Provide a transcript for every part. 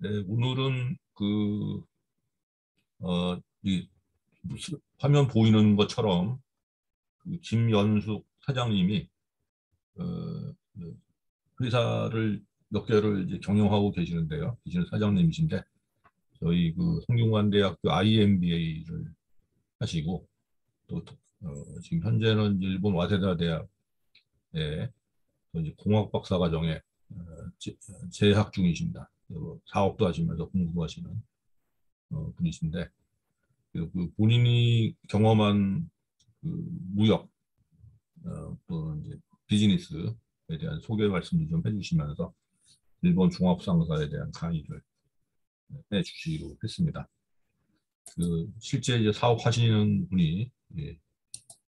네, 오늘은 이 화면 보이는 것처럼 김연숙 사장님이 어, 그 회사를 몇 개를 이제 경영하고 계시는데요. 계시는 사장님이신데 저희 성균관대학교 IMBA를 하시고 또 지금 현재는 이제 일본 와세다 대학에 또 이제 공학 박사 과정에 어, 재학 중이십니다. 사업도 하시면서 공부도 하시는 분이신데 본인이 경험한 무역 또 이제 비즈니스에 대한 소개 말씀을 좀 해주시면서 일본 종합상사에 대한 강의를 해주시기로 했습니다. 실제 이제 사업하시는 분이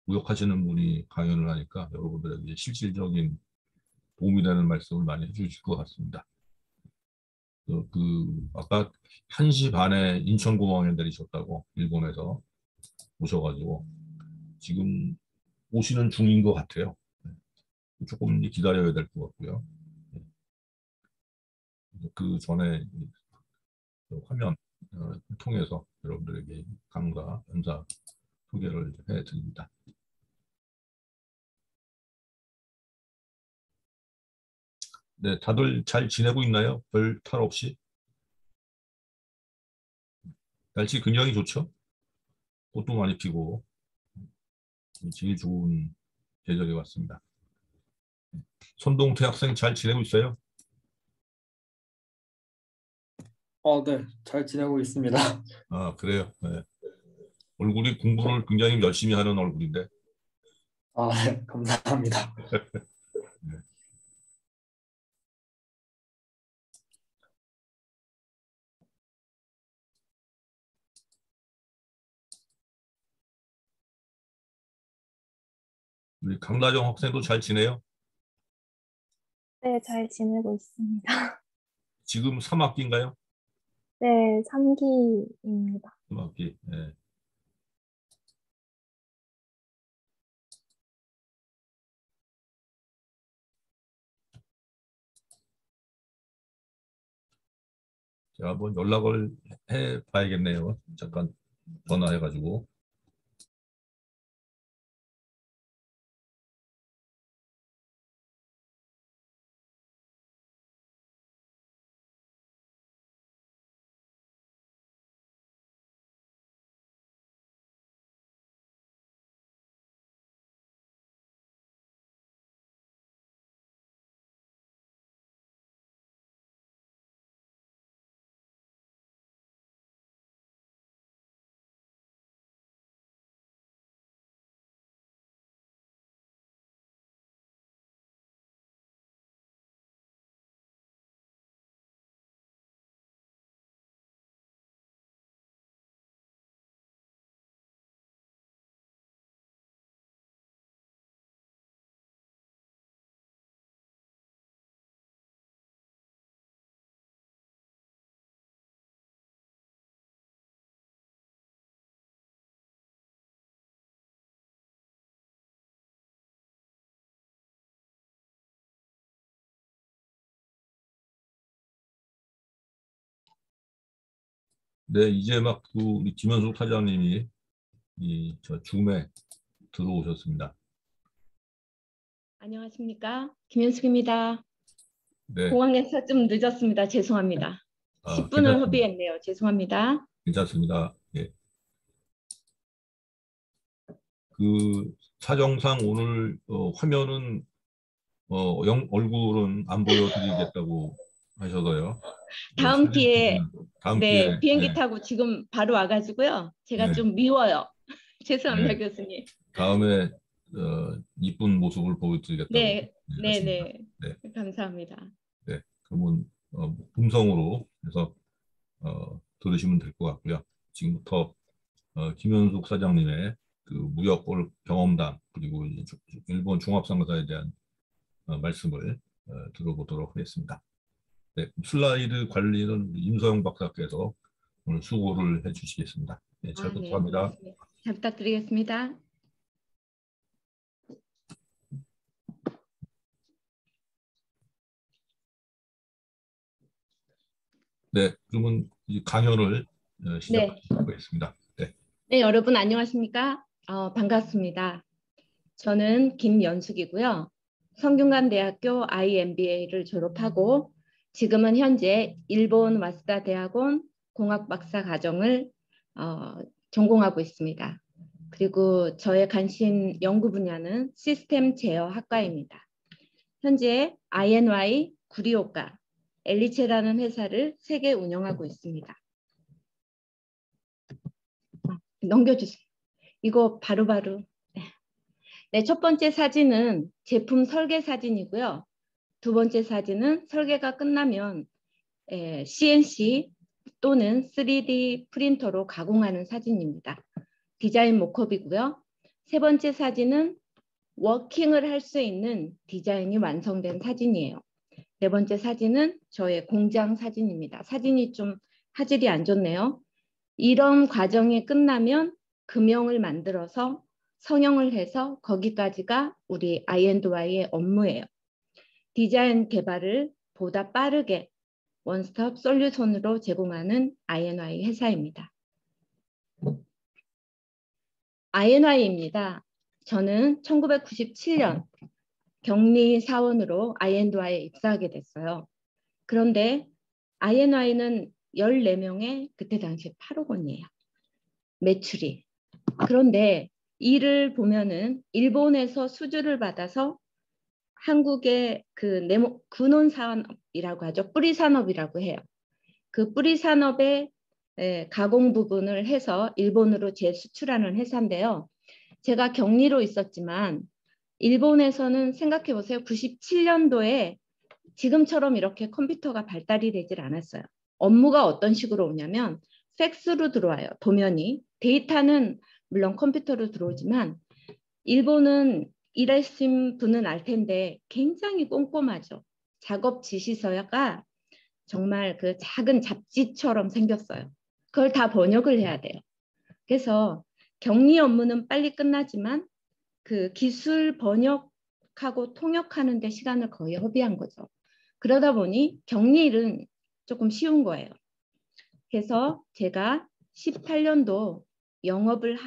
무역하시는 분이 강연을 하니까 여러분들에게 실질적인 도움이 되는 말씀을 많이 해주실 것 같습니다. 아까 1시 반에 인천공항에 내리셨다고 일본에서 오셔가지고 지금 오시는 중인 것 같아요. 조금 기다려야 될 것 같고요. 그 전에 화면 통해서 여러분들에게 강사, 연사 소개를 해드립니다. 네, 다들 잘 지내고 있나요? 별 탈 없이? 날씨 굉장히 좋죠? 꽃도 많이 피고 제일 좋은 계절이 왔습니다. 손동태 학생 잘 지내고 있어요? 네, 잘 지내고 있습니다. 아, 그래요. 네. 얼굴이 공부를 굉장히 열심히 하는 얼굴인데. 네, 감사합니다. 네. 우리 강다정 학생도 잘 지내요? 네, 잘 지내고 있습니다. 지금 3학기인가요? 네, 3기입니다. 3학기. 네. 제가 한번 연락을 해 봐야겠네요. 잠깐 전화해가지고. 네, 이제 막 우리 김현숙 사장님이 저 줌에 들어오셨습니다. 안녕하십니까? 김현숙입니다. 네. 공항에서 좀 늦었습니다. 죄송합니다. 10분을 괜찮습니다. 허비했네요. 죄송합니다. 괜찮습니다. 예. 사정상 오늘 화면은 얼굴은 안 보여드리겠다고 하셔서요. 다음 기회에 다음 기회에 네, 비행기 네, 타고 지금 바로 와가지고요. 제가 네, 좀 미워요. 죄송합니다, 네. 교수님. 다음에 이쁜 모습을 보여드리겠다고 네, 네, 하십니다. 네. 네, 감사합니다. 네. 그러면 음성으로 해서 들으시면 될 것 같고요. 지금부터 김현숙 사장님의 무역 경험담 그리고 이제 일본 종합상사에 대한 말씀을 들어보도록 하겠습니다. 네, 슬라이드 관리는 임서영 박사께서 오늘 수고를 해주시겠습니다. 네, 잘 네, 부탁합니다. 고맙습니다. 잘 부탁드리겠습니다. 네, 그러면 이 강연을 네. 시작하겠습니다. 네. 네, 여러분 안녕하십니까? 반갑습니다. 저는 김연숙이고요. 성균관대학교 IMBA를 졸업하고 지금은 현재 일본 와스다 대학원 공학 박사 과정을 전공하고 있습니다. 그리고 저의 관심 연구 분야는 시스템 제어 학과입니다. 현재 INY 구리오카 엘리체라는 회사를 3개 운영하고 있습니다. 넘겨주세요. 이거 바로바로. 네, 첫 번째 사진은 제품 설계 사진이고요. 두 번째 사진은 설계가 끝나면 CNC 또는 3D 프린터로 가공하는 사진입니다. 디자인 모컵이고요. 세 번째 사진은 워킹을 할 수 있는 디자인이 완성된 사진이에요. 네 번째 사진은 저의 공장 사진입니다. 사진이 좀 화질이 안 좋네요. 이런 과정이 끝나면 금형을 만들어서 성형을 해서 거기까지가 우리 I&Y의 업무예요. 디자인 개발을 보다 빠르게 원스톱 솔루션으로 제공하는 I&Y 회사입니다. I&Y입니다. 저는 1997년 격리 사원으로 I&Y에 입사하게 됐어요. 그런데 I&Y는 14명의 그때 당시에 8억 원이에요. 매출이. 그런데 이를 보면은 일본에서 수주를 받아서 한국의 그 근원 산업이라고 하죠. 뿌리 산업이라고 해요. 그 뿌리 산업의 가공 부분을 해서 일본으로 재수출하는 회사인데요. 제가 격리로 있었지만 일본에서는 생각해 보세요. 97년도에 지금처럼 이렇게 컴퓨터가 발달이 되질 않았어요. 업무가 어떤 식으로 오냐면 팩스로 들어와요. 도면이. 데이터는 물론 컴퓨터로 들어오지만 일본은 일하신 분은 알 텐데 굉장히 꼼꼼하죠. 작업 지시서가 정말 그 작은 잡지처럼 생겼어요. 그걸 다 번역을 해야 돼요. 그래서 격리 업무는 빨리 끝나지만 그 기술 번역하고 통역하는 데 시간을 거의 허비한 거죠. 그러다 보니 격리 일은 조금 쉬운 거예요. 그래서 제가 18년도 영업을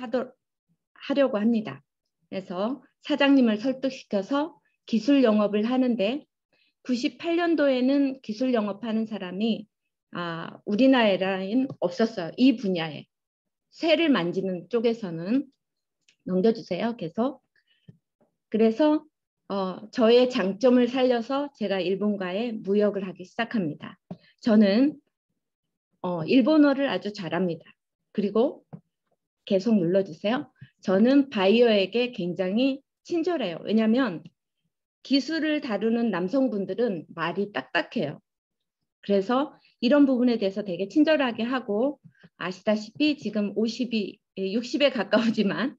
하려고 합니다. 그래서 사장님을 설득시켜서 기술 영업을 하는데 98년도에는 기술 영업하는 사람이 우리나라에는 없었어요. 이 분야에. 쇠를 만지는 쪽에서는. 넘겨주세요. 계속. 그래서 저의 장점을 살려서 제가 일본과의 무역을 하기 시작합니다. 저는 일본어를 아주 잘합니다. 그리고 계속 눌러주세요. 저는 바이어에게 굉장히 친절해요. 왜냐하면 기술을 다루는 남성분들은 말이 딱딱해요. 그래서 이런 부분에 대해서 되게 친절하게 하고 아시다시피 지금 60에 가까우지만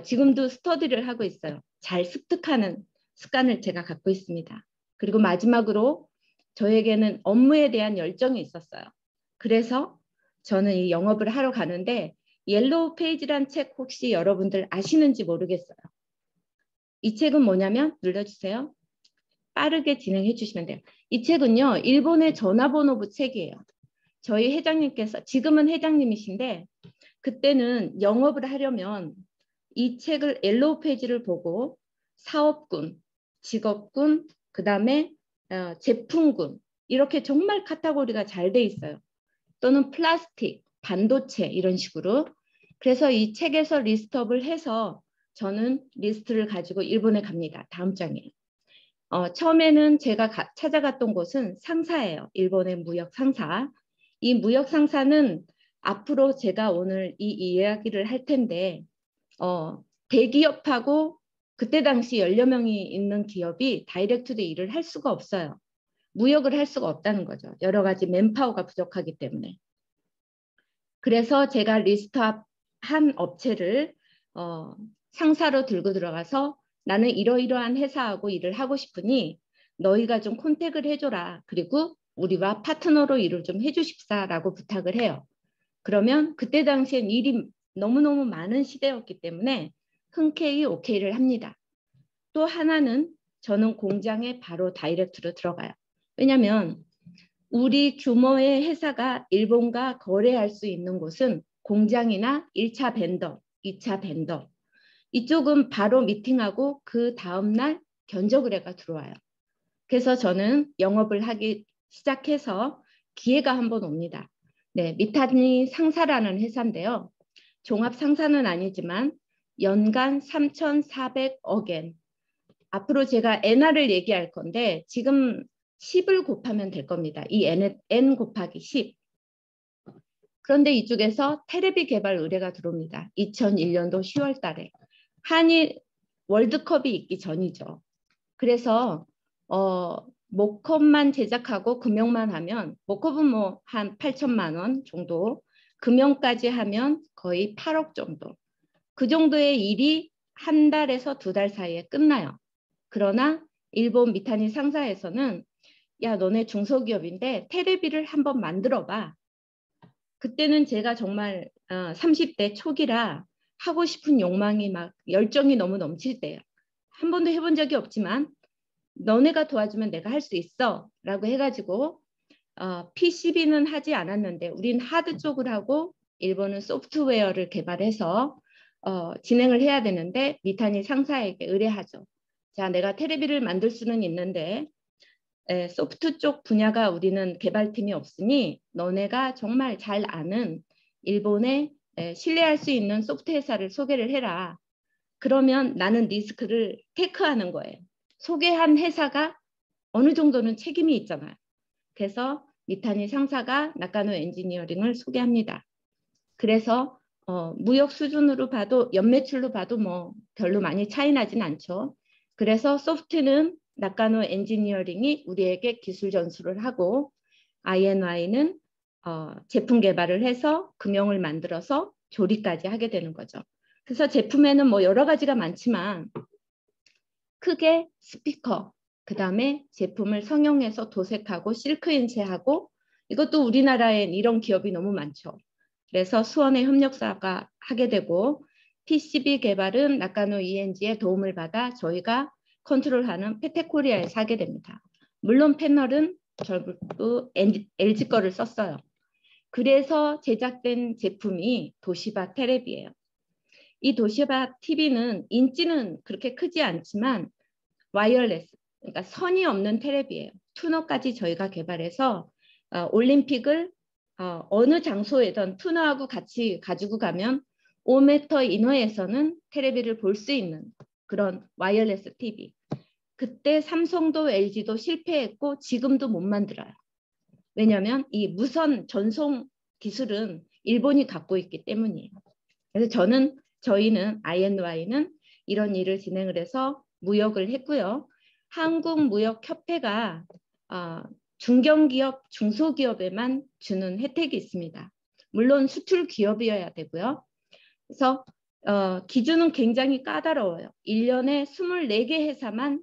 지금도 스터디를 하고 있어요. 잘 습득하는 습관을 제가 갖고 있습니다. 그리고 마지막으로 저에게는 업무에 대한 열정이 있었어요. 그래서 저는 이 영업을 하러 가는데 옐로우 페이지란 책 혹시 여러분들 아시는지 모르겠어요. 이 책은 뭐냐면 눌러주세요. 빠르게 진행해 주시면 돼요. 이 책은요. 일본의 전화번호부 책이에요. 저희 회장님께서 지금은 회장님이신데 그때는 영업을 하려면 이 책을 옐로우 페이지를 보고 사업군, 직업군, 그 다음에 제품군 이렇게 정말 카테고리가 잘 돼 있어요. 또는 플라스틱, 반도체 이런 식으로. 그래서 이 책에서 리스트업을 해서 저는 리스트를 가지고 일본에 갑니다. 다음 장이에요. 처음에는 제가 찾아갔던 곳은 상사예요. 일본의 무역 상사. 이 무역 상사는 앞으로 제가 오늘 이 이야기를 할 텐데 대기업하고 그때 당시 10명이 있는 기업이 다이렉트로 일을 할 수가 없어요. 무역을 할 수가 없다는 거죠. 여러 가지 맨파워가 부족하기 때문에. 그래서 제가 리스트업한 업체를 상사로 들고 들어가서 나는 이러이러한 회사하고 일을 하고 싶으니 너희가 좀 컨택을 해줘라. 그리고 우리와 파트너로 일을 좀 해주십사라고 부탁을 해요. 그러면 그때 당시엔 일이 너무너무 많은 시대였기 때문에 흔쾌히 오케이를 합니다. 또 하나는 저는 공장에 바로 다이렉트로 들어가요. 왜냐하면 우리 규모의 회사가 일본과 거래할 수 있는 곳은 공장이나 1차 벤더, 2차 벤더. 이쪽은 바로 미팅하고 그 다음날 견적 의뢰가 들어와요. 그래서 저는 영업을 하기 시작해서 기회가 한번 옵니다. 네, 미타니 상사라는 회사인데요. 종합 상사는 아니지만 연간 3,400억엔. 앞으로 제가 엔화를 얘기할 건데 지금 10을 곱하면 될 겁니다. 이 N 곱하기 10. 그런데 이쪽에서 테레비 개발 의뢰가 들어옵니다. 2001년도 10월 달에. 한일 월드컵이 있기 전이죠. 그래서 모컵만 제작하고 금형만 하면 모컵은 뭐 한 8천만 원 정도, 금형까지 하면 거의 8억 정도. 그 정도의 일이 한 달에서 2달 사이에 끝나요. 그러나 일본 미타니 상사에서는 야, 너네 중소기업인데 테레비를 한번 만들어봐. 그때는 제가 정말 30대 초기라 하고 싶은 욕망이 막 열정이 너무 넘칠 때예요. 한 번도 해본 적이 없지만 너네가 도와주면 내가 할 수 있어 라고 해가지고 PCB는 하지 않았는데 우린 하드 쪽을 하고 일본은 소프트웨어를 개발해서 진행을 해야 되는데 미타니 상사에게 의뢰하죠. 자, 내가 테레비를 만들 수는 있는데 소프트 쪽 분야가 우리는 개발팀이 없으니 너네가 정말 잘 아는 일본의 신뢰할 수 있는 소프트 회사를 소개를 해라. 그러면 나는 리스크를 테이크하는 거예요. 소개한 회사가 어느 정도는 책임이 있잖아요. 그래서 미타니 상사가 나카노 엔지니어링을 소개합니다. 그래서 무역 수준으로 봐도 연매출로 봐도 뭐 별로 많이 차이 나진 않죠. 그래서 소프트는 나카노 엔지니어링이 우리에게 기술 전수를 하고 INY는 제품 개발을 해서 금형을 만들어서 조리까지 하게 되는 거죠. 그래서 제품에는 뭐 여러 가지가 많지만 크게 스피커, 그 다음에 제품을 성형해서 도색하고 실크 인쇄하고 이것도 우리나라엔 이런 기업이 너무 많죠. 그래서 수원의 협력사가 하게 되고 PCB 개발은 나카노 ENG의 도움을 받아 저희가 컨트롤하는 페테코리아에서 하게 됩니다. 물론 패널은 결국 LG 거를 썼어요. 그래서 제작된 제품이 도시바 테레비예요. 이 도시바 TV는 인지는 그렇게 크지 않지만 와이어레스, 그러니까 선이 없는 테레비예요. 튜너까지 저희가 개발해서 올림픽을 어느 장소에든 튜너하고 같이 가지고 가면 5m 이내에서는 테레비를 볼 수 있는 그런 와이어레스 TV. 그때 삼성도 LG도 실패했고 지금도 못 만들어요. 왜냐하면 이 무선 전송 기술은 일본이 갖고 있기 때문이에요. 그래서 저희는 INY는 이런 일을 진행을 해서 무역을 했고요. 한국무역협회가 중견기업, 중소기업에만 주는 혜택이 있습니다. 물론 수출 기업이어야 되고요. 그래서 기준은 굉장히 까다로워요. 1년에 24개 회사만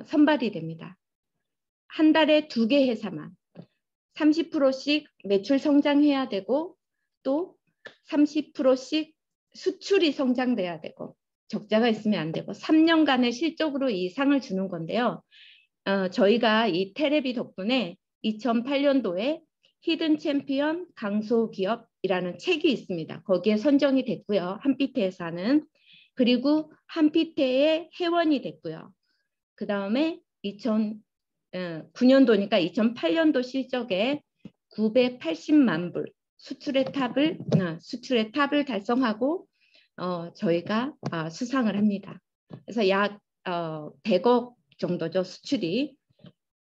선발이 됩니다. 한 달에 2개 회사만 30%씩 매출 성장해야 되고 또 30%씩 수출이 성장돼야 되고 적자가 있으면 안 되고 3년간의 실적으로 이 상을 주는 건데요. 저희가 이 테레비 덕분에 2008년도에 히든 챔피언 강소기업이라는 책이 있습니다. 거기에 선정이 됐고요. 한피테에서는. 그리고 한피테의 회원이 됐고요. 그 다음에 2009년도니까 2008년도 실적에 980만 불 수출의 탑을 달성하고 저희가 수상을 합니다. 그래서 약 100억 정도죠. 수출이.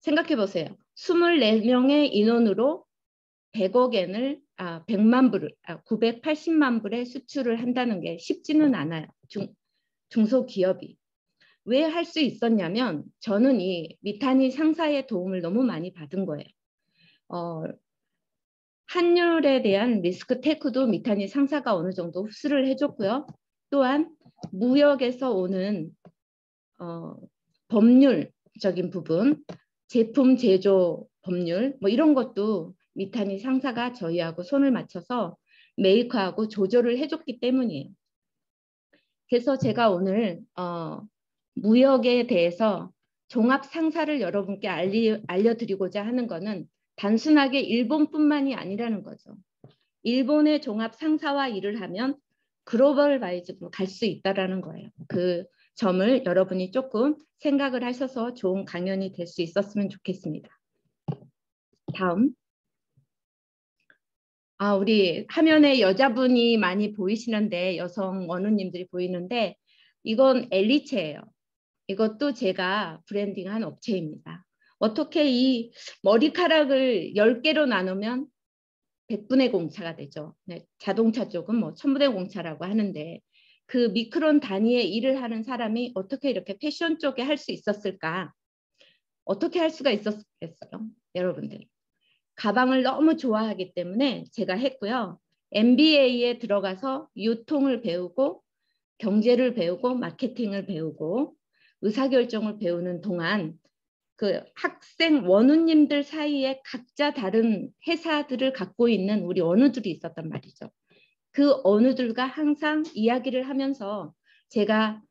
생각해 보세요. 24명의 인원으로 100억엔을 100만 불, 980만 불의 수출을 한다는 게 쉽지는 않아요. 중소기업이. 왜 할 수 있었냐면 저는 이 미타니 상사의 도움을 너무 많이 받은 거예요. 환율에 대한 리스크 테이크도 미타니 상사가 어느 정도 흡수를 해줬고요. 또한 무역에서 오는 법률적인 부분, 제품 제조 법률 뭐 이런 것도 미타니 상사가 저희하고 손을 맞춰서 메이커하고 조절을 해줬기 때문이에요. 그래서 제가 오늘 무역에 대해서 종합 상사를 여러분께 알려드리고자 하는 것은 단순하게 일본뿐만이 아니라는 거죠. 일본의 종합 상사와 일을 하면 글로벌 와이즈로 갈 수 있다라는 거예요. 그 점을 여러분이 조금 생각을 하셔서 좋은 강연이 될 수 있었으면 좋겠습니다. 다음. 우리 화면에 여자분이 많이 보이시는데, 여성 원우님들이 보이는데, 이건 엘리체예요. 이것도 제가 브랜딩한 업체입니다. 어떻게 이 머리카락을 10개로 나누면 100분의 공차가 되죠. 네, 자동차 쪽은 뭐 1000분의 공차라고 하는데, 그 미크론 단위의 일을 하는 사람이 어떻게 이렇게 패션 쪽에 할 수 있었을까? 어떻게 할 수가 있었겠어요? 여러분들. 가방을 너무 좋아하기 때문에 제가 했고요. MBA에 들어가서 유통을 배우고 경제를 배우고 마케팅을 배우고 의사결정을 배우는 동안 그 학생 원우님들 사이에 각자 다른 회사들을 갖고 있는 우리 원우들이 있었단 말이죠. 그 원우들과 항상 이야기를 하면서 제가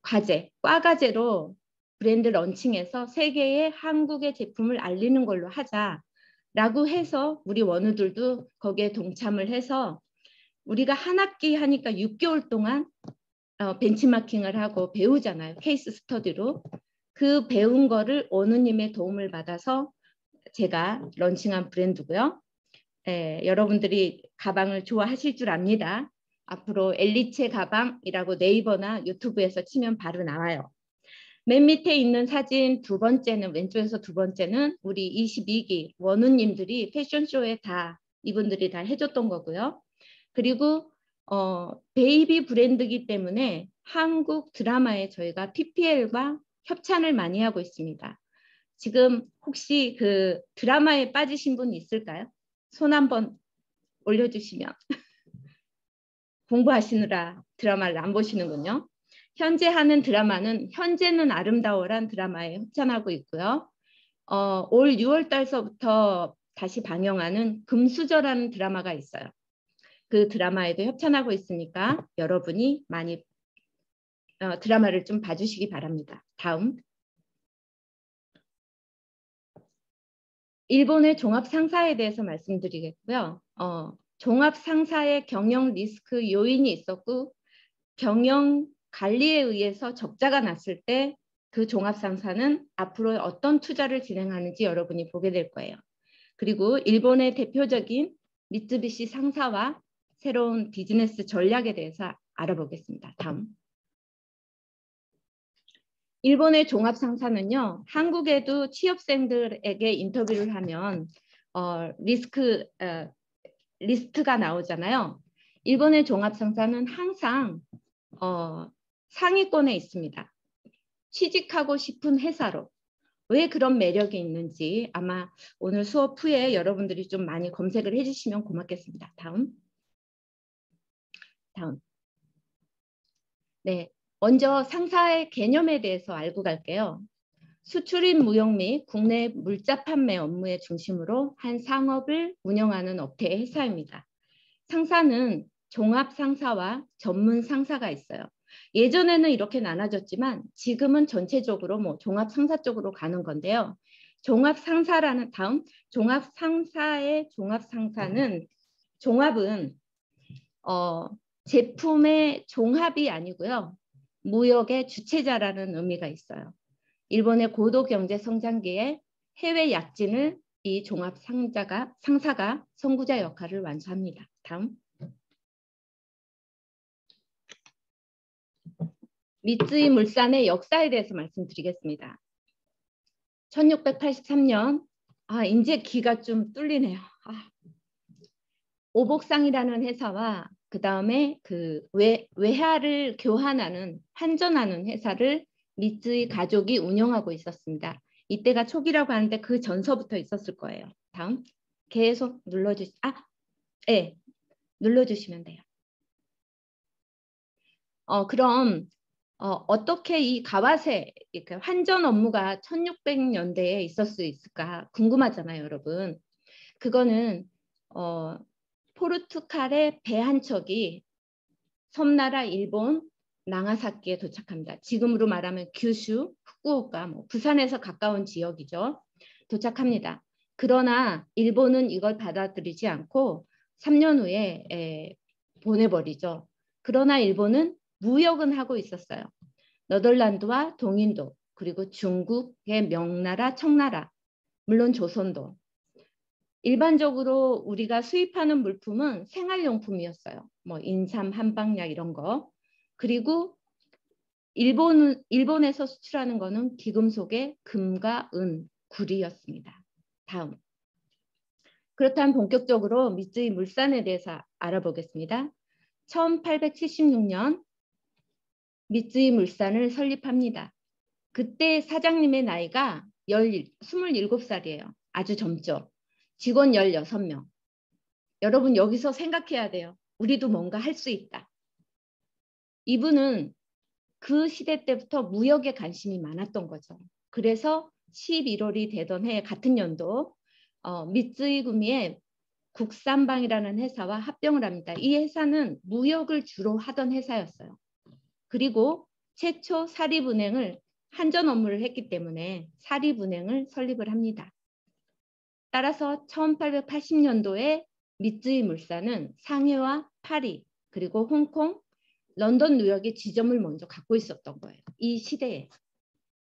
과제로 브랜드 런칭해서 세계에 한국의 제품을 알리는 걸로 하자라고 해서 우리 원우들도 거기에 동참을 해서 우리가 한 학기 하니까 6개월 동안 벤치마킹을 하고 배우잖아요. 케이스 스터디로. 그 배운 거를 원우님의 도움을 받아서 제가 런칭한 브랜드고요. 여러분들이 가방을 좋아하실 줄 압니다. 앞으로 엘리체 가방이라고 네이버나 유튜브에서 치면 바로 나와요. 맨 밑에 있는 사진 두 번째는, 왼쪽에서 두 번째는 우리 22기 원우님들이 패션쇼에 다 이분들이 다 해줬던 거고요. 그리고 베이비 브랜드이기 때문에 한국 드라마에 저희가 PPL과 협찬을 많이 하고 있습니다. 지금 혹시 그 드라마에 빠지신 분 있을까요? 손 한번 올려주시면. 공부하시느라 드라마를 안 보시는군요. 현재 하는 드라마는 현재는 아름다워란 드라마에 협찬하고 있고요. 올 6월 달서부터 다시 방영하는 금수저라는 드라마가 있어요. 그 드라마에도 협찬하고 있으니까 여러분이 많이 드라마를 좀 봐주시기 바랍니다. 다음. 일본의 종합상사에 대해서 말씀드리겠고요. 종합상사의 경영 리스크 요인이 있었고 경영 관리에 의해서 적자가 났을 때 그 종합상사는 앞으로 어떤 투자를 진행하는지 여러분이 보게 될 거예요. 그리고 일본의 대표적인 미쓰비시 상사와 새로운 비즈니스 전략에 대해서 알아보겠습니다. 다음. 일본의 종합상사는요. 한국에도 취업생들에게 인터뷰를 하면 리스트가 나오잖아요. 일본의 종합상사는 항상 상위권에 있습니다. 취직하고 싶은 회사로. 왜 그런 매력이 있는지 아마 오늘 수업 후에 여러분들이 좀 많이 검색을 해주시면 고맙겠습니다. 다음. 네, 먼저 상사의 개념에 대해서 알고 갈게요. 수출입 무역 및 국내 물자 판매 업무의 중심으로 한 상업을 운영하는 업체의 회사입니다. 상사는 종합 상사와 전문 상사가 있어요. 예전에는 이렇게 나눠졌지만 지금은 전체적으로 뭐 종합 상사 쪽으로 가는 건데요. 종합 상사라는 다음 종합 상사의 종합 상사는 종합은 제품의 종합이 아니고요. 무역의 주체자라는 의미가 있어요. 일본의 고도 경제 성장기에 해외 약진을 이 종합 상사가 선구자 역할을 완수합니다. 다음. 미쓰이 물산의 역사에 대해서 말씀드리겠습니다. 1683년, 이제 귀가 좀 뚫리네요. 오복상이라는 회사와 그 다음에 그 외화를 교환하는, 환전하는 회사를 미쓰이 가족이 운영하고 있었습니다. 이때가 초기라고 하는데 그 전서부터 있었을 거예요. 다음. 계속 네, 눌러주시면 돼요. 그럼 어떻게 이 가와세 환전 업무가 1600년대에 있을 수 있을까 궁금하잖아요, 여러분. 그거는 포르투갈의 배 한 척이 섬나라 일본 나가사키에 도착합니다. 지금으로 말하면 규슈, 후쿠오카, 부산에서 가까운 지역이죠. 도착합니다. 그러나 일본은 이걸 받아들이지 않고 3년 후에 보내버리죠. 그러나 일본은 무역은 하고 있었어요. 네덜란드와 동인도, 그리고 중국의 명나라, 청나라, 물론 조선도. 일반적으로 우리가 수입하는 물품은 생활용품이었어요. 뭐 인삼, 한방약 이런 거. 그리고 일본에서 수출하는 거는 귀금속의 금과 은, 구리였습니다. 다음. 그렇다면 본격적으로 미쯔이 물산에 대해서 알아보겠습니다. 1876년 미쯔이 물산을 설립합니다. 그때 사장님의 나이가 27살이에요. 아주 젊죠. 직원 16명. 여러분 여기서 생각해야 돼요. 우리도 뭔가 할 수 있다. 이분은 그 시대 때부터 무역에 관심이 많았던 거죠. 그래서 11월이 되던 해 같은 연도 미쯔이 구미의 국산방이라는 회사와 합병을 합니다. 이 회사는 무역을 주로 하던 회사였어요. 그리고 최초 사립은행을 한전 업무를 했기 때문에 사립은행을 설립을 합니다. 따라서 1880년도에 미쯔이 물산은 상해와 파리, 그리고 홍콩, 런던, 뉴욕의 지점을 먼저 갖고 있었던 거예요. 이 시대에.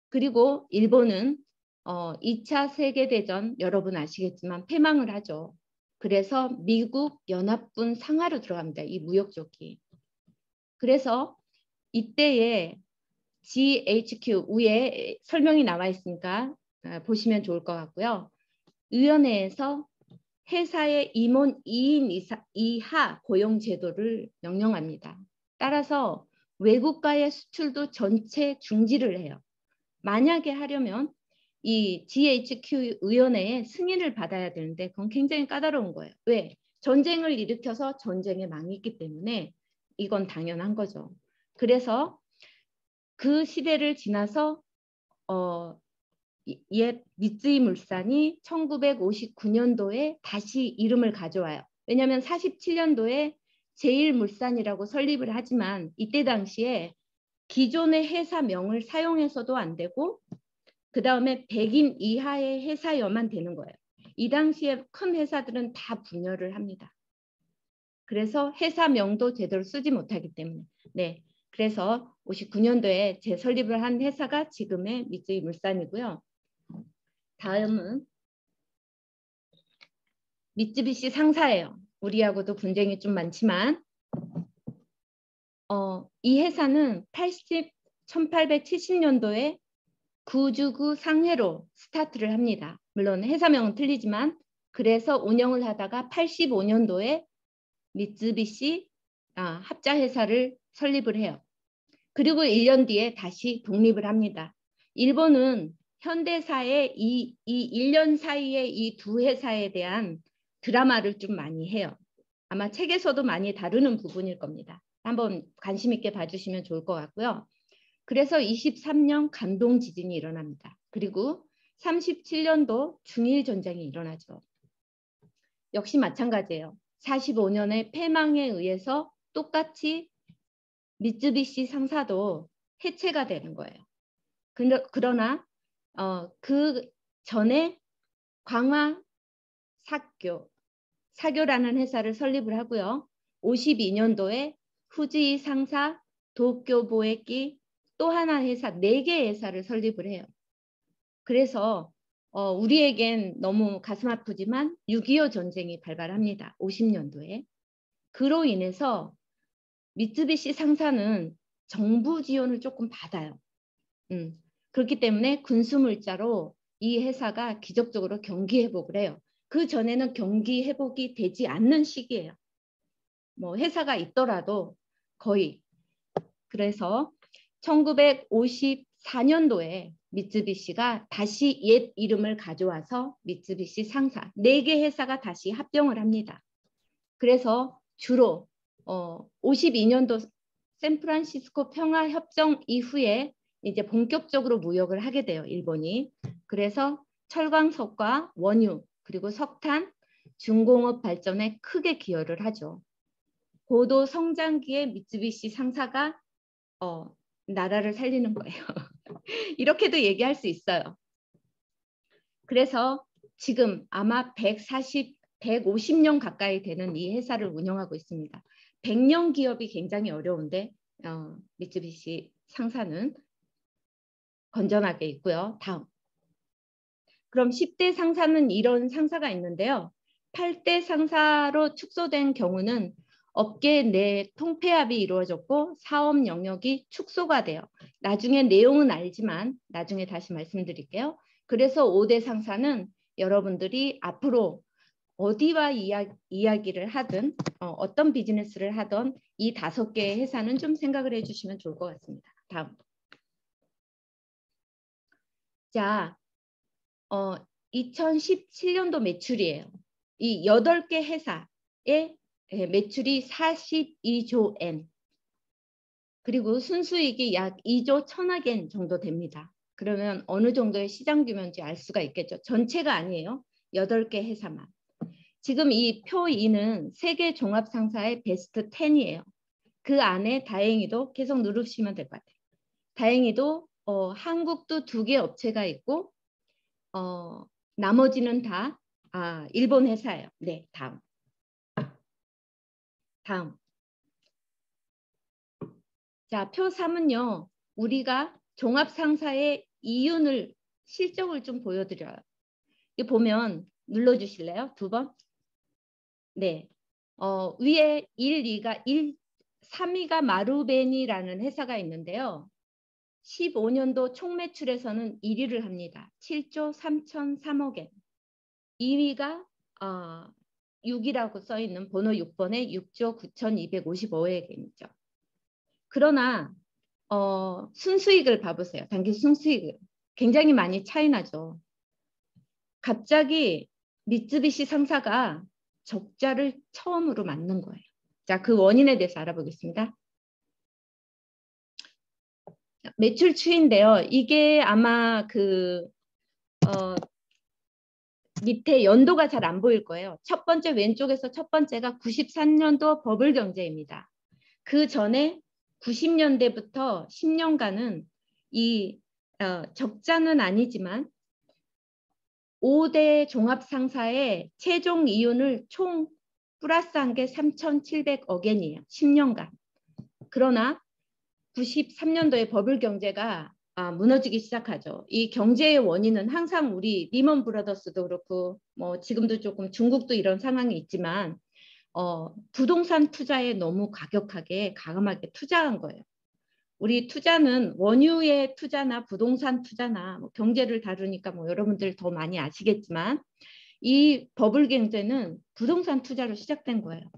그리고 일본은 2차 세계대전 여러분 아시겠지만 패망을 하죠. 그래서 미국 연합군 상하로 들어갑니다. 이 무역 쪽이. 그래서 이때에 GHQ 위에 설명이 나와 있으니까 보시면 좋을 것 같고요. 위원회에서 회사의 임원 2인 이하 고용 제도를 명령합니다. 따라서 외국과의 수출도 전체 중지를 해요. 만약에 하려면 이 GHQ 위원회의 승인을 받아야 되는데 그건 굉장히 까다로운 거예요. 왜? 전쟁을 일으켜서 전쟁에 망이 있기 때문에 이건 당연한 거죠. 그래서 그 시대를 지나서 옛 미쯔이 물산이 1959년도에 다시 이름을 가져와요. 왜냐하면 47년도에 제1물산이라고 설립을 하지만 이때 당시에 기존의 회사명을 사용해서도 안 되고 그 다음에 100인 이하의 회사여만 되는 거예요. 이 당시에 큰 회사들은 다 분열을 합니다. 그래서 회사명도 제대로 쓰지 못하기 때문에. 네, 그래서 59년도에 재설립을 한 회사가 지금의 미쯔이 물산이고요. 다음은 미쯔비시 상사예요. 우리하고도 분쟁이 좀 많지만 이 회사는 1870년도에 구주구 상해로 스타트를 합니다. 물론 회사명은 틀리지만 그래서 운영을 하다가 85년도에 미쯔비시 합자회사를 설립을 해요. 그리고 1년 뒤에 다시 독립을 합니다. 일본은 현대사의 이 1년 사이에 이 두 회사에 대한 드라마를 좀 많이 해요. 아마 책에서도 많이 다루는 부분일 겁니다. 한번 관심 있게 봐주시면 좋을 것 같고요. 그래서 23년 간동 지진이 일어납니다. 그리고 37년도 중일 전쟁이 일어나죠. 역시 마찬가지예요. 45년의 패망에 의해서 똑같이 미쯔비시 상사도 해체가 되는 거예요. 그러나 그 전에 광화 사교라는 회사를 설립을 하고요. 52년도에 후지이 상사, 도쿄 보에키, 또 하나 회사, 4개의 회사를 설립을 해요. 그래서 우리에겐 너무 가슴 아프지만 6.25 전쟁이 발발합니다. 50년도에. 그로 인해서 미쯔비시 상사는 정부 지원을 조금 받아요. 그렇기 때문에 군수물자로 이 회사가 기적적으로 경기 회복을 해요. 그 전에는 경기 회복이 되지 않는 시기예요. 뭐 회사가 있더라도 거의. 그래서 1954년도에 미쯔비시가 다시 옛 이름을 가져와서 미쯔비시 상사 4개 회사가 다시 합병을 합니다. 그래서 주로 52년도 샌프란시스코 평화협정 이후에 이제 본격적으로 무역을 하게 돼요. 일본이. 그래서 철광석과 원유 그리고 석탄, 중공업 발전에 크게 기여를 하죠. 고도 성장기의 미쯔비시 상사가 나라를 살리는 거예요. 이렇게도 얘기할 수 있어요. 그래서 지금 아마 150년 가까이 되는 이 회사를 운영하고 있습니다. 100년 기업이 굉장히 어려운데 미쓰비시 상사는 건전하게 있고요. 다음. 그럼 10대 상사는 이런 상사가 있는데요. 8대 상사로 축소된 경우는 업계 내 통폐합이 이루어졌고 사업 영역이 축소가 돼요. 나중에 내용은 알지만 나중에 다시 말씀드릴게요. 그래서 5대 상사는 여러분들이 앞으로 어디와 이야기를 하든 어떤 비즈니스를 하든 이 5개의 회사는 좀 생각을 해주시면 좋을 것 같습니다. 다음. 자, 2017년도 매출이에요. 이 8개 회사의 매출이 42조 엔. 그리고 순수익이 약 2조 1천억 엔 정도 됩니다. 그러면 어느 정도의 시장 규모인지 알 수가 있겠죠. 전체가 아니에요. 8개 회사만. 지금 이 표 2는 세계 종합 상사의 베스트 10이에요. 그 안에 다행히도 계속 누르시면 될 것 같아요. 다행히도 한국도 2개 업체가 있고 나머지는 다 일본 회사예요. 네, 다음. 자, 표 3은요. 우리가 종합 상사의 이윤을 실적을 좀 보여드려요. 이 보면 눌러주실래요? 2번. 네. 위에 3위가 마루베니라는 회사가 있는데요. 15년도 총매출에서는 1위를 합니다. 7조 3,003억 엔. 2위가 6이라고 써있는 번호 6번에 6조 9,255억 엔이죠. 그러나 순수익을 봐보세요. 단기 순수익을. 굉장히 많이 차이 나죠. 갑자기 미쓰비시 상사가 적자를 처음으로 맞는 거예요. 자, 그 원인에 대해서 알아보겠습니다. 매출 추이인데요. 이게 아마 밑에 연도가 잘 안 보일 거예요. 첫 번째 왼쪽에서 첫 번째가 93년도 버블 경제입니다. 그 전에 90년대부터 10년간은 이 적자는 아니지만 5대 종합상사의 최종 이윤을 총 플러스한 게 3,700억 엔이에요. 10년간. 그러나 93년도에 버블 경제가 무너지기 시작하죠. 이 경제의 원인은 항상 우리 리먼 브라더스도 그렇고 뭐 지금도 조금 중국도 이런 상황이 있지만 부동산 투자에 너무 과감하게 투자한 거예요. 우리 투자는 원유의 투자나 부동산 투자나 뭐 경제를 다루니까 뭐 여러분들 더 많이 아시겠지만 이 버블 경제는 부동산 투자로 시작된 거예요.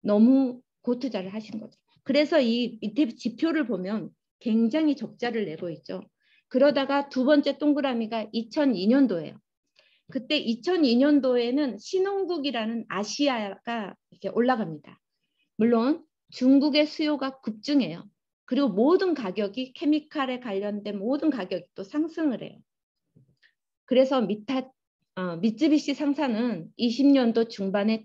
너무 고투자를 하신 거죠. 그래서 이 밑에 지표를 보면 굉장히 적자를 내고 있죠. 그러다가 2번째 동그라미가 2002년도예요. 그때 2002년도에는 신흥국이라는 아시아가 이렇게 올라갑니다. 물론 중국의 수요가 급증해요. 그리고 모든 가격이 케미칼에 관련된 모든 가격이 또 상승을 해요. 그래서 미쓰비시 상사는 20년도 중반에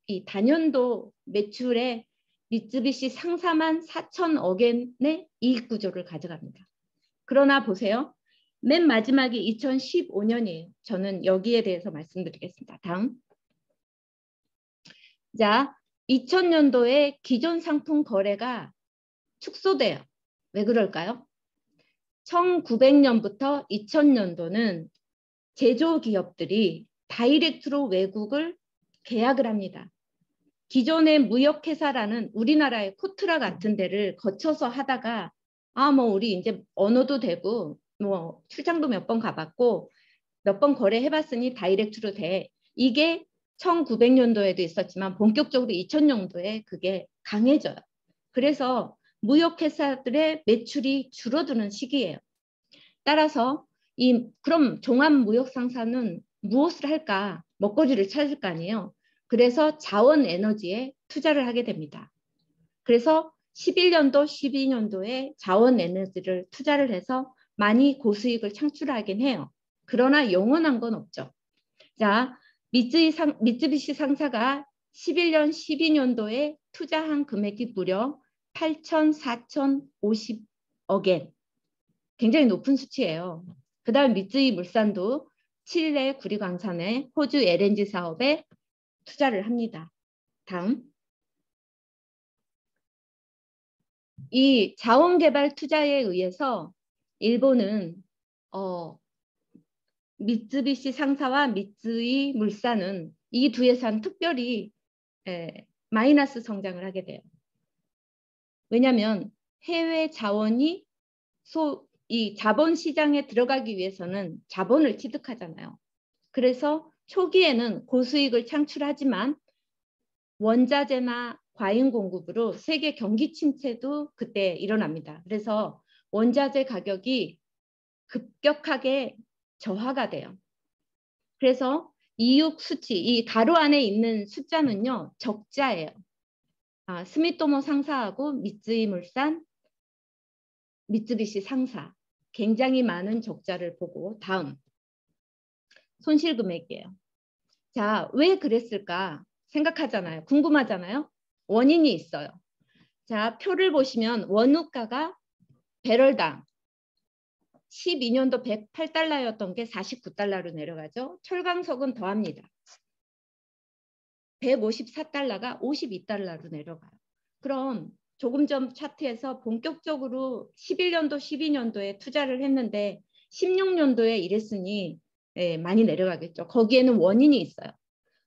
이 단연도 매출에 미쓰비시 상사만 4천억 엔의 이익 구조를 가져갑니다. 그러나 보세요. 맨 마지막이 2015년이에요. 저는 여기에 대해서 말씀드리겠습니다. 다음. 자, 2000년도에 기존 상품 거래가 축소돼요. 왜 그럴까요? 1900년부터 2000년도는 제조기업들이 다이렉트로 외국을 계약을 합니다. 기존의 무역회사라는 우리나라의 코트라 같은 데를 거쳐서 하다가 뭐 우리 이제 언어도 되고 뭐 출장도 몇 번 가봤고 몇 번 거래해봤으니 다이렉트로 돼. 이게 1900년도에도 있었지만 본격적으로 2000년도에 그게 강해져요. 그래서 무역회사들의 매출이 줄어드는 시기예요. 따라서 그럼 종합무역상사는 무엇을 할까? 먹거리를 찾을 거 아니에요. 그래서 자원에너지에 투자를 하게 됩니다. 그래서 11년도, 12년도에 자원에너지를 투자를 해서 많이 고수익을 창출하긴 해요. 그러나 영원한 건 없죠. 자, 미쓰비시 상사가 11년, 12년도에 투자한 금액이 무려 8,450억 엔. 굉장히 높은 수치예요. 그 다음 미쓰이 물산도 칠레 구리광산에 호주 LNG 사업에 투자를 합니다. 다음. 이 자원개발 투자에 의해서 일본은 미쓰비시 상사와 미쓰이 물산은 이 두 회사는 특별히 마이너스 성장을 하게 돼요. 왜냐하면 해외 자원이 이 자본 시장에 들어가기 위해서는 자본을 취득하잖아요. 그래서 초기에는 고수익을 창출하지만 원자재나 과잉 공급으로 세계 경기 침체도 그때 일어납니다. 그래서 원자재 가격이 급격하게 저하가 돼요. 그래서 이육 수치, 이 가로 안에 있는 숫자는요, 적자예요. 스미토모 상사하고 미쓰이 물산, 미쓰비시 상사 굉장히 많은 적자를 보고 다음 손실 금액이에요. 자, 왜 그랬을까 생각하잖아요. 궁금하잖아요. 원인이 있어요. 자, 표를 보시면 원유가가 배럴당 12년도 108달러였던 게 49달러로 내려가죠. 철강석은 더합니다. 154달러가 52달러로 내려가요. 그럼 조금 전 차트에서 본격적으로 11년도, 12년도에 투자를 했는데 16년도에 이랬으니 많이 내려가겠죠. 거기에는 원인이 있어요.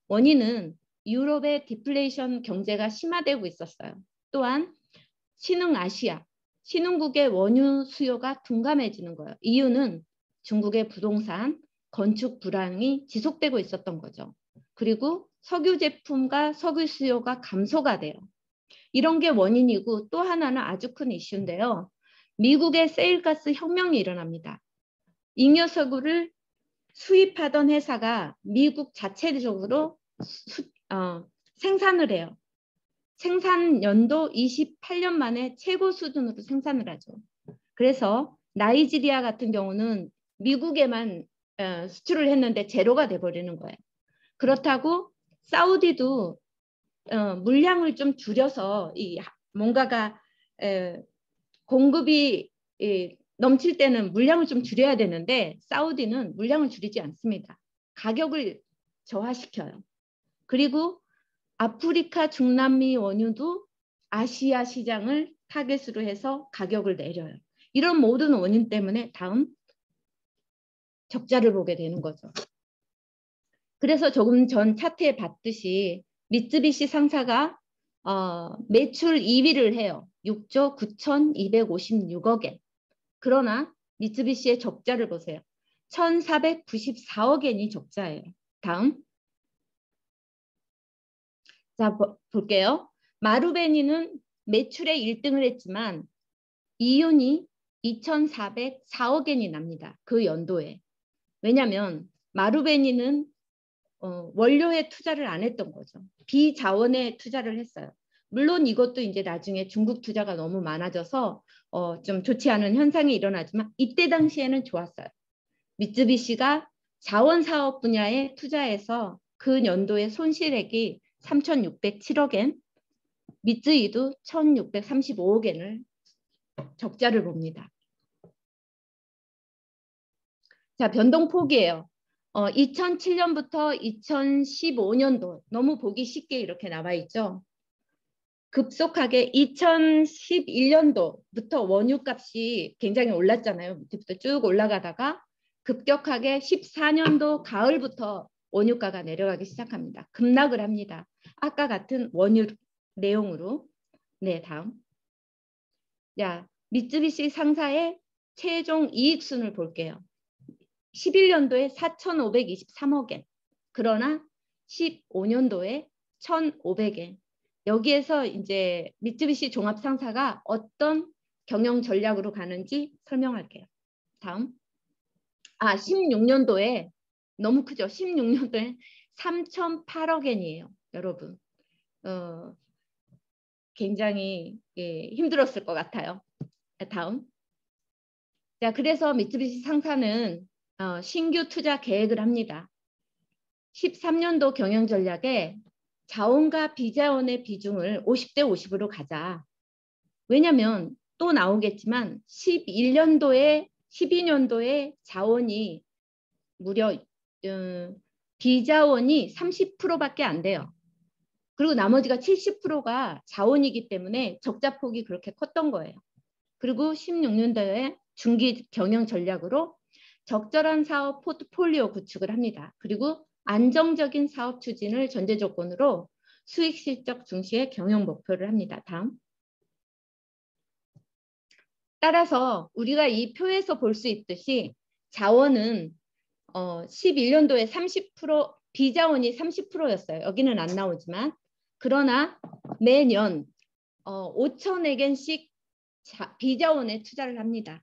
원인은 유럽의 디플레이션 경제가 심화되고 있었어요. 또한 신흥아시아, 신흥국의 원유 수요가 둔감해지는 거예요. 이유는 중국의 부동산, 건축 불황이 지속되고 있었던 거죠. 그리고 석유 제품과 석유 수요가 감소가 돼요. 이런 게 원인이고 또 하나는 아주 큰 이슈인데요. 미국의 세일가스 혁명이 일어납니다. 잉여석유를 수입하던 회사가 미국 자체적으로 생산을 해요. 생산 연도 28년 만에 최고 수준으로 생산을 하죠. 그래서 나이지리아 같은 경우는 미국에만 수출을 했는데 제로가 돼버리는 거예요. 그렇다고 사우디도 물량을 좀 줄여서 뭔가가 공급이 넘칠 때는 물량을 좀 줄여야 되는데 사우디는 물량을 줄이지 않습니다. 가격을 저하시켜요. 그리고 아프리카 중남미 원유도 아시아 시장을 타겟으로 해서 가격을 내려요. 이런 모든 원인 때문에 다음 적자를 보게 되는 거죠. 그래서 조금 전 차트에 봤듯이 미쓰비시 상사가 매출 2위를 해요. 6조 9,256억 엔. 그러나 미쓰비시의 적자를 보세요. 1,494억 엔이 적자예요. 다음. 자, 볼게요. 마루베니는 매출에 1등을 했지만 이윤이 2,404억 엔이 납니다. 그 연도에. 왜냐하면 마루베니는 원료에 투자를 안 했던 거죠. 비자원에 투자를 했어요. 물론 이것도 이제 나중에 중국 투자가 너무 많아져서 좀 좋지 않은 현상이 일어나지만 이때 당시에는 좋았어요. 미쓰비시가 자원 사업 분야에 투자해서 그 연도의 손실액이 3,607억 엔, 미쓰이도 1,635억 엔을 적자를 봅니다. 자, 변동폭이에요. 2007년부터 2015년도 너무 보기 쉽게 이렇게 나와 있죠. 급속하게 2011년도부터 원유값이 굉장히 올랐잖아요. 밑에부터 쭉 올라가다가 급격하게 14년도 가을부터 원유가가 내려가기 시작합니다. 급락을 합니다. 아까 같은 원유 내용으로. 네, 다음. 자, 미쓰비시 상사의 최종 이익순을 볼게요. 11년도에 4,523억 엔. 그러나 15년도에 1,500엔. 여기에서 이제 미쓰비시 종합상사가 어떤 경영 전략으로 가는지 설명할게요. 다음. 16년도에 너무 크죠. 16년도에 3,008억 엔이에요. 여러분. 굉장히 힘들었을 것 같아요. 다음. 자, 그래서 미쓰비시 상사는 신규 투자 계획을 합니다. 13년도 경영 전략에 자원과 비자원의 비중을 50대 50으로 가자. 왜냐하면 또 나오겠지만 12년도에 자원이 무려 비자원이 30%밖에 안 돼요. 그리고 나머지가 70%가 자원이기 때문에 적자폭이 그렇게 컸던 거예요. 그리고 16년도에 중기 경영 전략으로 적절한 사업 포트폴리오 구축을 합니다. 그리고 안정적인 사업 추진을 전제 조건으로 수익 실적 중시의 경영 목표를 합니다. 다음. 따라서 우리가 이 표에서 볼 수 있듯이 자원은 11년도에 30% 비자원이 30%였어요. 여기는 안 나오지만 그러나 매년 5,000억 비자원에 투자를 합니다.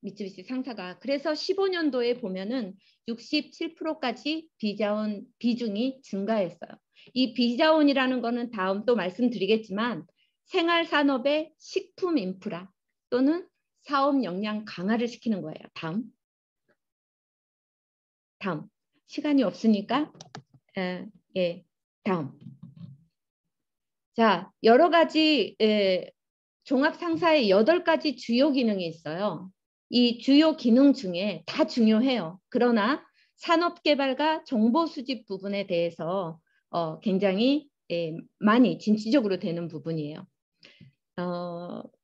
미쓰비시 상사가. 그래서 15년도에 보면은 67%까지 비자원 비중이 증가했어요. 이 비자원이라는 거는 다음 또 말씀드리겠지만 생활산업의 식품 인프라 또는 사업 역량 강화를 시키는 거예요. 다음. 시간이 없으니까 다음. 자, 여러 가지 종합상사의 8가지 주요 기능이 있어요. 이 주요 기능 중에 다 중요해요. 그러나 산업개발과 정보수집 부분에 대해서 굉장히 많이 진취적으로 되는 부분이에요.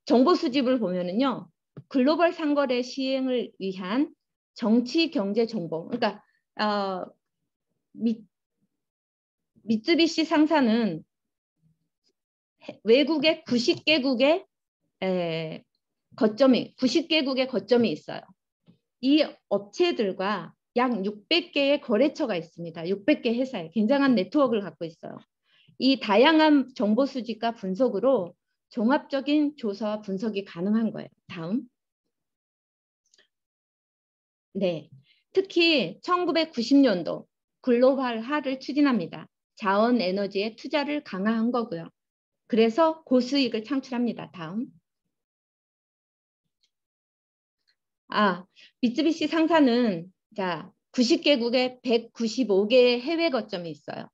정보수집을 보면은요. 글로벌 상거래 시행을 위한 정치, 경제 정보. 그러니까 미쓰비시 상사는 외국의 90개국의 거점이 있어요. 이 업체들과 약 600개의 거래처가 있습니다. 600개 회사에 굉장한 네트워크를 갖고 있어요. 이 다양한 정보 수집과 분석으로 종합적인 조사와 분석이 가능한 거예요. 다음. 네, 특히 1990년도 글로벌화를 추진합니다. 자원 에너지에 투자를 강화한 거고요. 그래서 고수익을 창출합니다. 다음. 미쓰비시 상사는 90개국에 195개의 해외 거점이 있어요.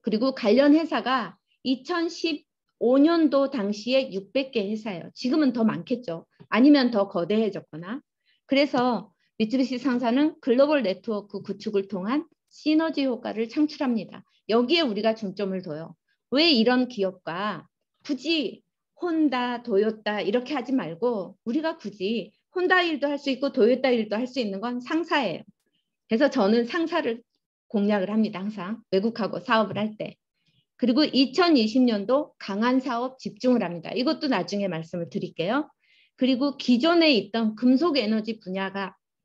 그리고 관련 회사가 2015년도 당시에 600개 회사예요. 지금은 더 많겠죠. 아니면 더 거대해졌거나. 그래서 미쓰비시 상사는 글로벌 네트워크 구축을 통한 시너지 효과를 창출합니다. 여기에 우리가 중점을 둬요. 왜 이런 기업과 굳이 혼다, 도요타 이렇게 하지 말고 우리가 굳이 혼다 일도 할 수 있고 도요타 일도 할 수 있는 건 상사예요. 그래서 저는 상사를 공략을 합니다. 항상 외국하고 사업을 할 때. 그리고 2020년도 강한 사업 집중을 합니다. 이것도 나중에 말씀을 드릴게요. 그리고 기존에 있던 금속 에너지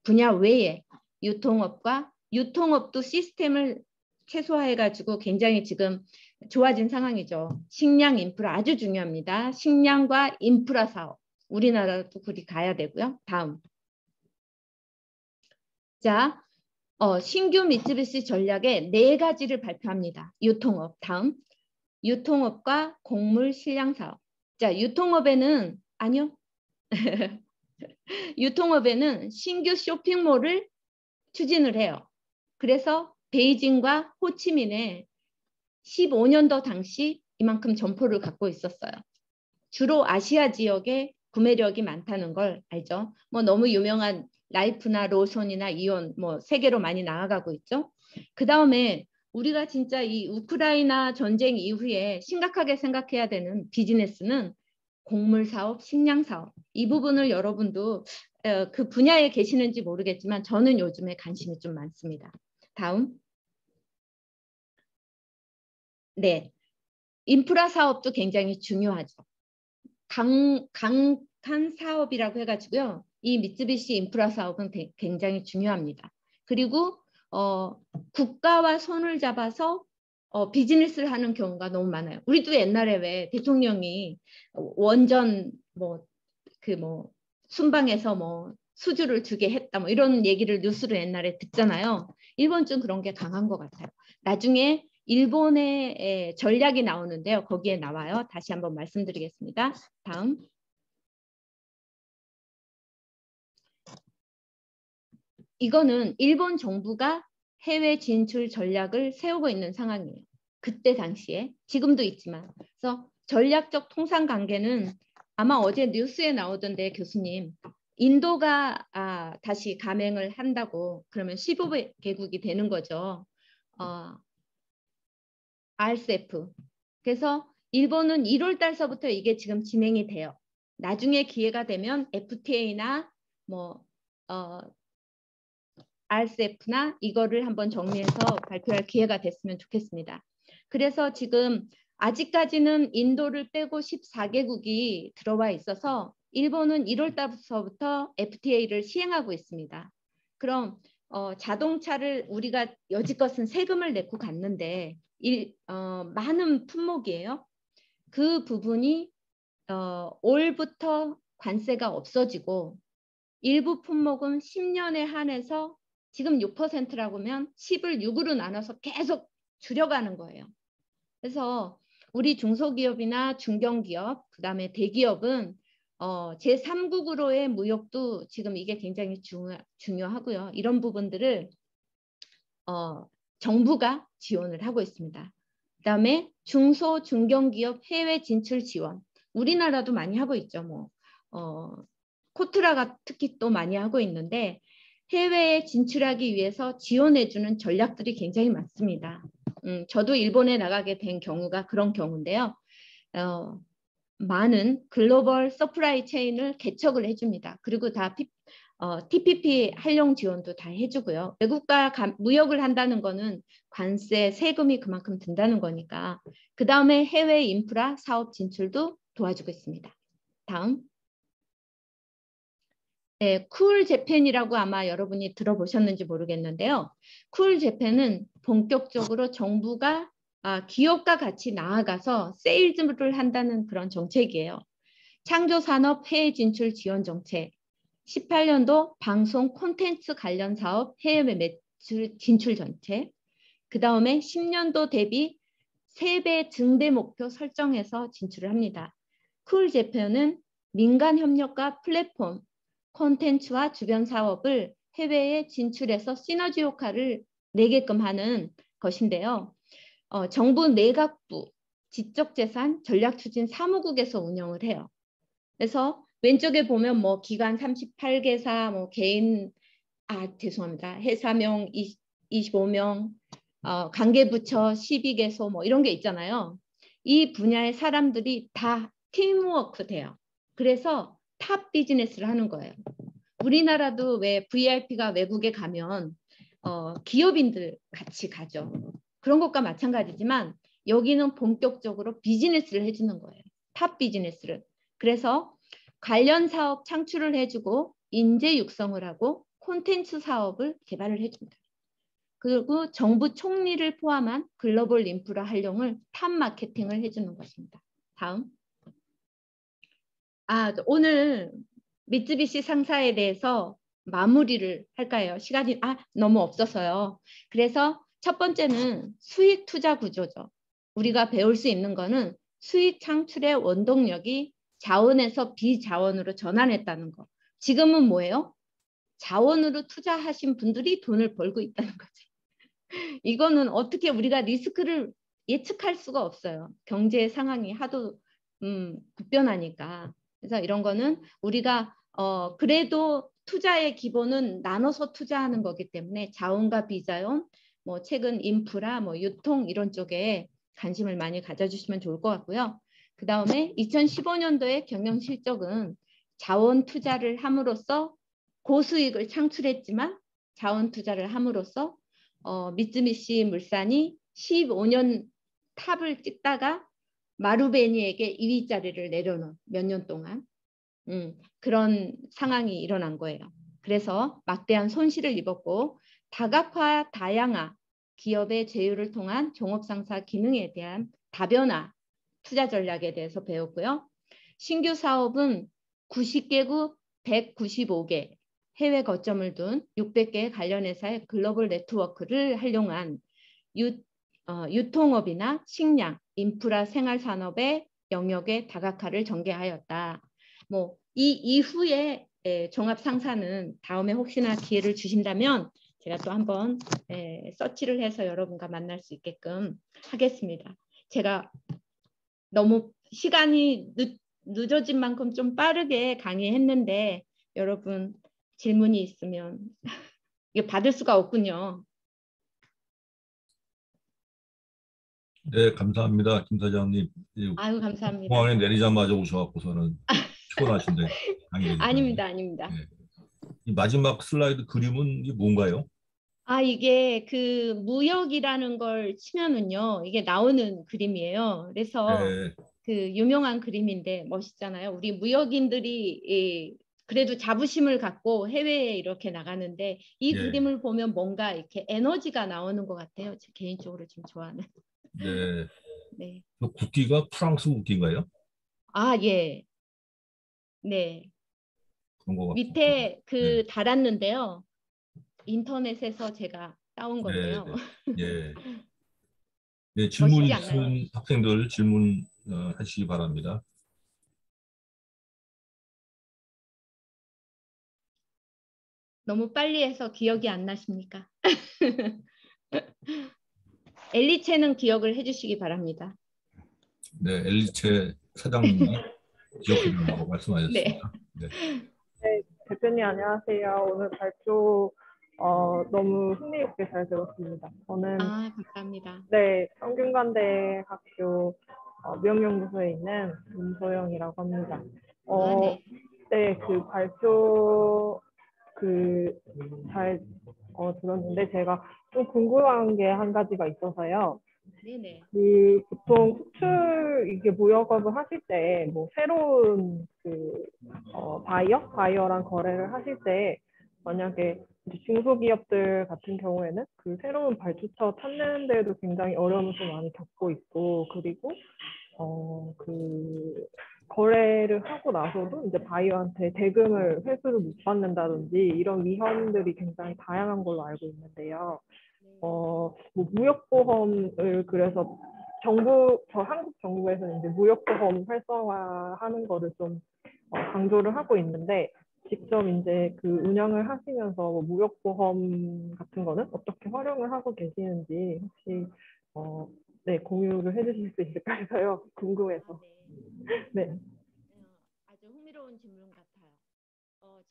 분야 외에 유통업도 시스템을 최소화해가지고 굉장히 지금 좋아진 상황이죠. 식량 인프라 아주 중요합니다. 식량과 인프라 사업. 우리나라도 그리 가야 되고요. 다음. 자, 신규 미쓰비시 전략의 4가지를 발표합니다. 유통업. 다음. 유통업과 곡물 실량 사업. 자, 유통업에는 신규 쇼핑몰을 추진을 해요. 그래서 베이징과 호치민에 15년도 당시 이만큼 점포를 갖고 있었어요. 주로 아시아 지역에 구매력이 많다는 걸 알죠. 너무 유명한 라이프나 로손이나 이온 세계로 많이 나아가고 있죠. 그 다음에 우리가 진짜 이 우크라이나 전쟁 이후에 심각하게 생각해야 되는 비즈니스는 곡물 사업, 식량 사업. 이 부분을 여러분도 그 분야에 계시는지 모르겠지만 저는 요즘에 관심이 좀 많습니다. 다음. 네, 인프라 사업도 굉장히 중요하죠. 강한 사업이라고 해가지고요. 이 미쓰비시 인프라 사업은 굉장히 중요합니다. 그리고 국가와 손을 잡아서 비즈니스를 하는 경우가 너무 많아요. 우리도 옛날에 왜 대통령이 원전 순방에서 수주를 주게 했다 이런 얘기를 뉴스로 옛날에 듣잖아요. 일본 좀 그런 게 강한 것 같아요. 나중에 일본의 전략이 나오는데요. 거기에 나와요. 다시 한번 말씀드리겠습니다. 다음. 이거는 일본 정부가 해외 진출 전략을 세우고 있는 상황이에요. 그때 당시에. 지금도 있지만. 그래서 전략적 통상 관계는 아마 어제 뉴스에 나오던데 교수님. 인도가 다시 감행을 한다고 그러면 15개국이 되는 거죠. RCEP. 그래서 일본은 1월 달서부터 이게 지금 진행이 돼요. 나중에 기회가 되면 FTA나 뭐 RCEP나 이거를 한번 정리해서 발표할 기회가 됐으면 좋겠습니다. 그래서 지금 아직까지는 인도를 빼고 14개국이 들어와 있어서 일본은 1월 달서부터 FTA를 시행하고 있습니다. 그럼 자동차를 우리가 여지껏은 세금을 내고 갔는데 많은 품목이에요. 그 부분이 올부터 관세가 없어지고 일부 품목은 10년에 한해서 지금 6%라고 하면 10을 6으로 나눠서 계속 줄여가는 거예요. 그래서 우리 중소기업이나 중견기업, 그다음에 대기업은 제3국으로의 무역도 지금 이게 굉장히 중요하고요. 이런 부분들을 정부가 지원을 하고 있습니다. 그다음에 중소, 중견기업 해외 진출 지원. 우리나라도 많이 하고 있죠. 뭐 코트라가 특히 또 많이 하고 있는데 해외에 진출하기 위해서 지원해주는 전략들이 굉장히 많습니다. 저도 일본에 나가게 된 경우가 그런 경우인데요. 많은 글로벌 서플라이 체인을 개척을 해줍니다. 그리고 다 TPP 활용 지원도 다 해주고요. 외국과 무역을 한다는 거는 관세, 세금이 그만큼 든다는 거니까 그 다음에 해외 인프라 사업 진출도 도와주고 있습니다. 다음. 네, 쿨 재팬이라고 아마 여러분이 들어보셨는지 모르겠는데요. 쿨 재팬은 본격적으로 정부가 기업과 같이 나아가서 세일즈를 한다는 그런 정책이에요. 창조산업 해외 진출 지원 정책, 18년도 방송 콘텐츠 관련 사업 해외 매출 진출 정책, 그 다음에 10년도 대비 3배 증대 목표 설정해서 진출을 합니다. 쿨 재팬은 민간 협력과 플랫폼, 콘텐츠와 주변 사업을 해외에 진출해서 시너지 효과를 내게끔 하는 것인데요. 정부 내각부, 지적재산 전략추진 사무국에서 운영을 해요. 그래서 왼쪽에 보면 뭐 기관 38개사, 뭐 개인, 죄송합니다. 회사명 25명, 관계부처 12개소 뭐 이런 게 있잖아요. 이 분야의 사람들이 다 팀워크 돼요. 그래서 탑 비즈니스를 하는 거예요. 우리나라도 왜 VIP가 외국에 가면 기업인들 같이 가죠. 그런 것과 마찬가지지만 여기는 본격적으로 비즈니스를 해주는 거예요. 탑 비즈니스를. 그래서 관련 사업 창출을 해주고 인재 육성을 하고 콘텐츠 사업을 개발을 해줍니다. 그리고 정부 총리를 포함한 글로벌 인프라 활용을 탑 마케팅을 해주는 것입니다. 다음. 오늘 미쯔비시 상사에 대해서 마무리를 할까요? 시간이 너무 없어서요. 그래서 첫 번째는 수익 투자 구조죠. 우리가 배울 수 있는 거는 수익 창출의 원동력이 자원에서 비자원으로 전환했다는 거. 지금은 뭐예요? 자원으로 투자하신 분들이 돈을 벌고 있다는 거죠. 이거는 어떻게 우리가 리스크를 예측할 수가 없어요. 경제 상황이 하도 급변하니까. 그래서 이런 거는 우리가 그래도 투자의 기본은 나눠서 투자하는 거기 때문에 자원과 비자원, 뭐 최근 인프라, 뭐 유통 이런 쪽에 관심을 많이 가져주시면 좋을 것 같고요. 그 다음에 2015년도의 경영 실적은 자원 투자를 함으로써 고수익을 창출했지만 자원 투자를 함으로써 미쓰비시 물산이 15년 탑을 찍다가 마루베니에게 2위 자리를 내려놓은 몇 년 동안 그런 상황이 일어난 거예요. 그래서 막대한 손실을 입었고 다각화, 다양화, 기업의 제휴를 통한 종업상사 기능에 대한 다변화 투자 전략에 대해서 배웠고요. 신규 사업은 90개국 195개 해외 거점을 둔 600개의 관련 회사의 글로벌 네트워크를 활용한 유통업이나 식량, 인프라, 생활산업의 영역의 다각화를 전개하였다. 뭐 이 이후에 종합상사는 다음에 혹시나 기회를 주신다면 제가 또 한번 서치를 해서 여러분과 만날 수 있게끔 하겠습니다. 제가 너무 시간이 늦어진 만큼 좀 빠르게 강의했는데 여러분 질문이 있으면 이게 받을 수가 없군요. 네, 감사합니다, 김 사장님. 아유, 감사합니다. 공항에 내리자마자 오셔갖고서는 피곤하신데 당연히. 아닙니다, 아닙니다. 네. 이 마지막 슬라이드 그림은 이게 뭔가요? 아, 이게 그 무역이라는 걸 치면은요, 이게 나오는 그림이에요. 그래서 네, 그 유명한 그림인데 멋있잖아요. 우리 무역인들이 그래도 자부심을 갖고 해외에 이렇게 나가는데 이 예. 그림을 보면 뭔가 이렇게 에너지가 나오는 것 같아요. 제 개인적으로 좀 좋아하는. 네. 네. 그 국기가 프랑스 국기인가요? 아, 예. 네. 그런 것 같아요. 밑에 그 네. 달았는데요. 인터넷에서 제가 따온 네, 건데요. 네. 예. 네, 질문 멋있지 있으신 않나요? 학생들 질문 하시기 바랍니다. 너무 빨리 해서 기억이 안 나십니까? 엘리체는 기억을 해주시기 바랍니다. 네, 엘리체 사장님이 기억해달라고 네. 말씀하셨습니다. 네. 네, 대표님 안녕하세요. 오늘 발표 너무 흥미롭게 잘 들었습니다. 저는 아, 감사합니다. 네, 성균관대 학교 무역연구소에 있는 문소영이라고 합니다. 네. 네, 그 발표 잘 들었는데 제가 좀 궁금한 게 한 가지가 있어서요. 네네. 보통 수출 이게 무역업을 하실 때 뭐 새로운 바이어랑 거래를 하실 때 만약에 이제 중소기업들 같은 경우에는 그 새로운 발주처 찾는 데도 굉장히 어려움을 좀 많이 겪고 있고, 그리고 거래를 하고 나서도 이제 바이어한테 대금을 회수를 못 받는다든지 이런 위험들이 굉장히 다양한 걸로 알고 있는데요. 뭐 무역보험을 그래서 한국 정부에서는 이제 무역보험 활성화하는 거를 좀 강조를 하고 있는데, 직접 이제 그 운영을 하시면서 뭐 무역보험 같은 거는 어떻게 활용을 하고 계시는지 혹시 네, 공유를 해주실 수 있을까 해서요. 궁금해서. 네. 아주 흥미로운 질문 같아요.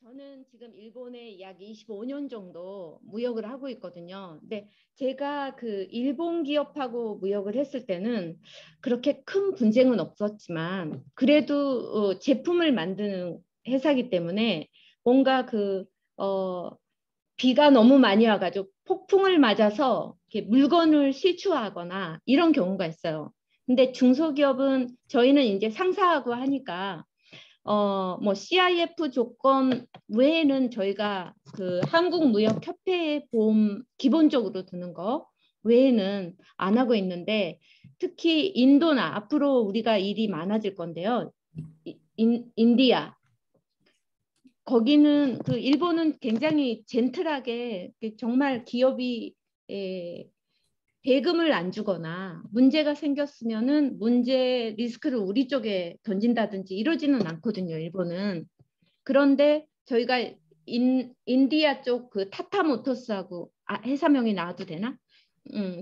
저는 지금 일본에 약 25년 정도 무역을 하고 있거든요. 근데 제가 그 일본 기업하고 무역을 했을 때는 그렇게 큰 분쟁은 없었지만 그래도 제품을 만드는 회사이기 때문에 뭔가 비가 너무 많이 와가지고 폭풍을 맞아서 이렇게 물건을 실추하거나 이런 경우가 있어요. 근데 중소기업은 저희는 이제 상사하고 하니까 뭐 CIF 조건 외에는 저희가 그 한국무역협회의 보험 기본적으로 드는 거 외에는 안 하고 있는데, 특히 인도나 앞으로 우리가 일이 많아질 건데요. 인디아 거기는 그 일본은 굉장히 젠틀하게 정말 기업이 대금을 안 주거나 문제가 생겼으면은 문제 리스크를 우리 쪽에 던진다든지 이러지는 않거든요, 일본은. 그런데 저희가 인디아 쪽 그 타타모터스하고 회사명이 나와도 되나?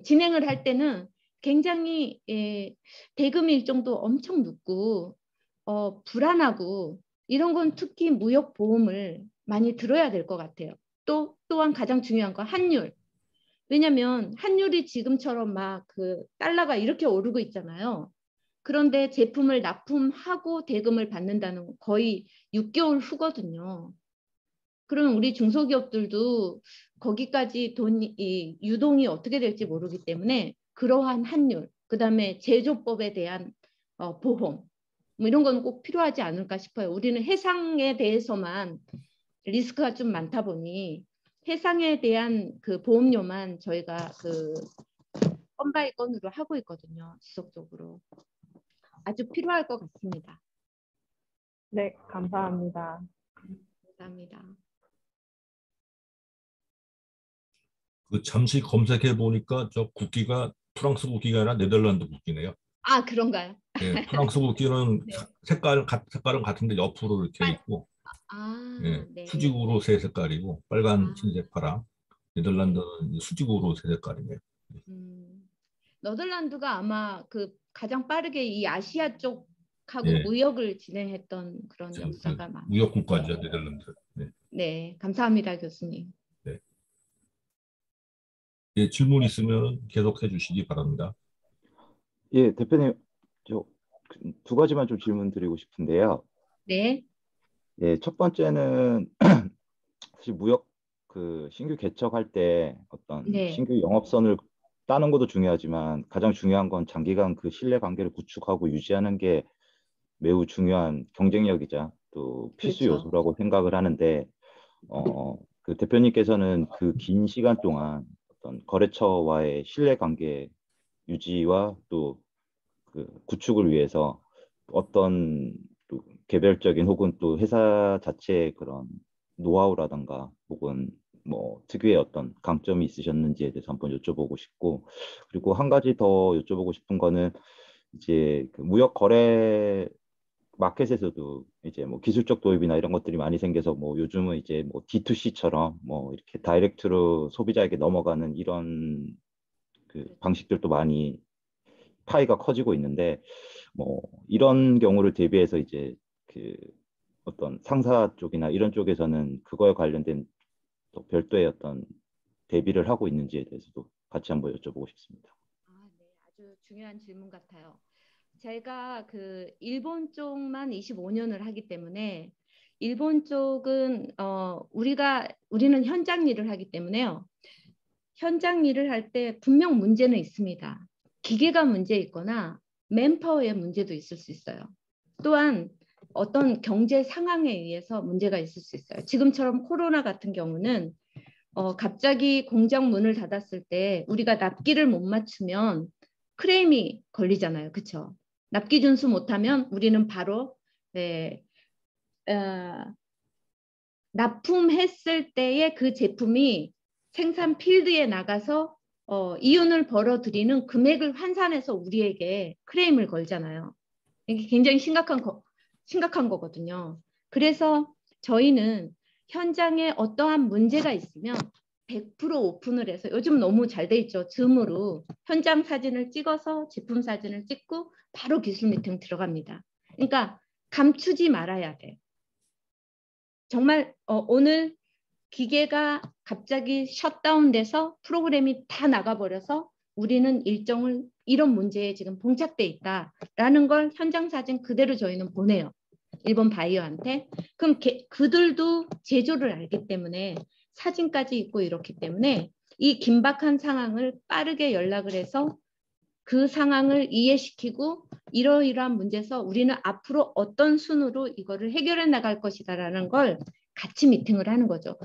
진행을 할 때는 굉장히 대금 일정도 엄청 늦고 불안하고 이런 건 특히 무역 보험을 많이 들어야 될 것 같아요. 또한 가장 중요한 건 환율. 왜냐하면 환율이 지금처럼 막 그 달러가 이렇게 오르고 있잖아요. 그런데 제품을 납품하고 대금을 받는다는 건 거의 6개월 후거든요. 그러면 우리 중소기업들도 거기까지 돈이 유동이 어떻게 될지 모르기 때문에 그러한 환율, 그다음에 제조법에 대한 보험 뭐 이런 거는 꼭 필요하지 않을까 싶어요. 우리는 해상에 대해서만 리스크가 좀 많다 보니 해상에 대한 그 보험료만 저희가 그 건바이 건으로 하고 있거든요. 지속적으로. 아주 필요할 것 같습니다. 네, 감사합니다. 감사합니다. 그 잠시 검색해 보니까 저 국기가 프랑스 국기가 아니라 네덜란드 국기네요. 아, 그런가요? 예, 프랑스 국기는 네. 색깔은 같은데 옆으로 이렇게 있고, 예, 네. 수직으로 세 색깔이고 빨간, 흰색, 파랑. 네덜란드는 네. 수직으로 세 색깔이네요. 네덜란드가 아마 그 가장 빠르게 이 아시아 쪽 예. 무역을 진행했던 그런 참, 역사가 많아요. 무역 국가죠, 네덜란드. 네. 네, 감사합니다, 교수님. 네. 예, 질문 있으면 계속해 주시기 바랍니다. 예, 대표님, 저 두 가지만 좀 질문 드리고 싶은데요. 네, 예, 첫 번째는 사실 무역 그 신규 개척할 때 어떤 네. 신규 영업선을 따는 것도 중요하지만 가장 중요한 건 장기간 그 신뢰 관계를 구축하고 유지하는 게 매우 중요한 경쟁력이자 또 필수 그렇죠. 요소라고 생각을 하는데 그 대표님께서는 그 긴 시간 동안 어떤 거래처와의 신뢰 관계 유지와 또 그 구축을 위해서 어떤 또 개별적인 혹은 또 회사 자체의 그런 노하우라든가 혹은 뭐 특유의 어떤 강점이 있으셨는지에 대해서 한번 여쭤보고 싶고, 그리고 한 가지 더 여쭤보고 싶은 거는 이제 그 무역 거래 마켓에서도 이제 뭐 기술적 도입이나 이런 것들이 많이 생겨서 뭐 요즘은 이제 뭐 D2C처럼 뭐 이렇게 다이렉트로 소비자에게 넘어가는 이런 그 방식들도 많이 파이가 커지고 있는데, 뭐 이런 경우를 대비해서 이제 그 어떤 상사 쪽이나 이런 쪽에서는 그거에 관련된 또 별도의 어떤 대비를 하고 있는지에 대해서도 같이 한번 여쭤보고 싶습니다. 네, 아주 중요한 질문 같아요. 제가 그 일본 쪽만 25년을 하기 때문에 일본 쪽은 우리는 현장 일을 하기 때문에요. 현장 일을 할 때 분명 문제는 있습니다. 기계가 문제 있거나 맨파워의 문제도 있을 수 있어요. 또한 어떤 경제 상황에 의해서 문제가 있을 수 있어요. 지금처럼 코로나 같은 경우는 갑자기 공장 문을 닫았을 때 우리가 납기를 못 맞추면 크레임이 걸리잖아요. 그렇죠? 납기 준수 못하면 우리는 바로 납품했을 때의 그 제품이 생산 필드에 나가서 이윤을 벌어들이는 금액을 환산해서 우리에게 크레임을 걸잖아요. 이게 굉장히 심각한 거거든요. 그래서 저희는 현장에 어떠한 문제가 있으면 100% 오픈을 해서, 요즘 너무 잘 돼 있죠. 줌으로 현장 사진을 찍어서 제품 사진을 찍고 바로 기술 미팅 들어갑니다. 그러니까 감추지 말아야 돼. 정말 오늘 기계가 갑자기 셧다운돼서 프로그램이 다 나가버려서 우리는 일정을 이런 문제에 지금 봉착돼 있다라는 걸 현장 사진 그대로 저희는 보내요. 일본 바이어한테. 그럼 그들도 제조를 알기 때문에 사진까지 있고 이렇기 때문에 이 긴박한 상황을 빠르게 연락을 해서 그 상황을 이해시키고 이러이러한 문제에서 우리는 앞으로 어떤 순으로 이거를 해결해 나갈 것이다라는 걸 같이 미팅을 하는 거죠.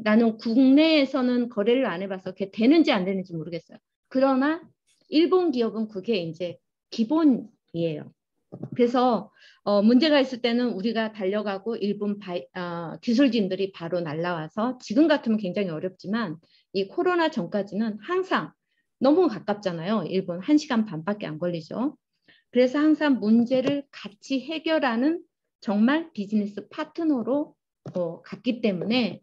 나는 국내에서는 거래를 안 해봐서 그게 되는지 안 되는지 모르겠어요. 그러나 일본 기업은 그게 이제 기본이에요. 그래서 문제가 있을 때는 우리가 달려가고 일본 기술진들이 바로 날라와서, 지금 같으면 굉장히 어렵지만 이 코로나 전까지는 항상 너무 가깝잖아요. 일본 1시간 반밖에 안 걸리죠. 그래서 항상 문제를 같이 해결하는 정말 비즈니스 파트너로 갔기 때문에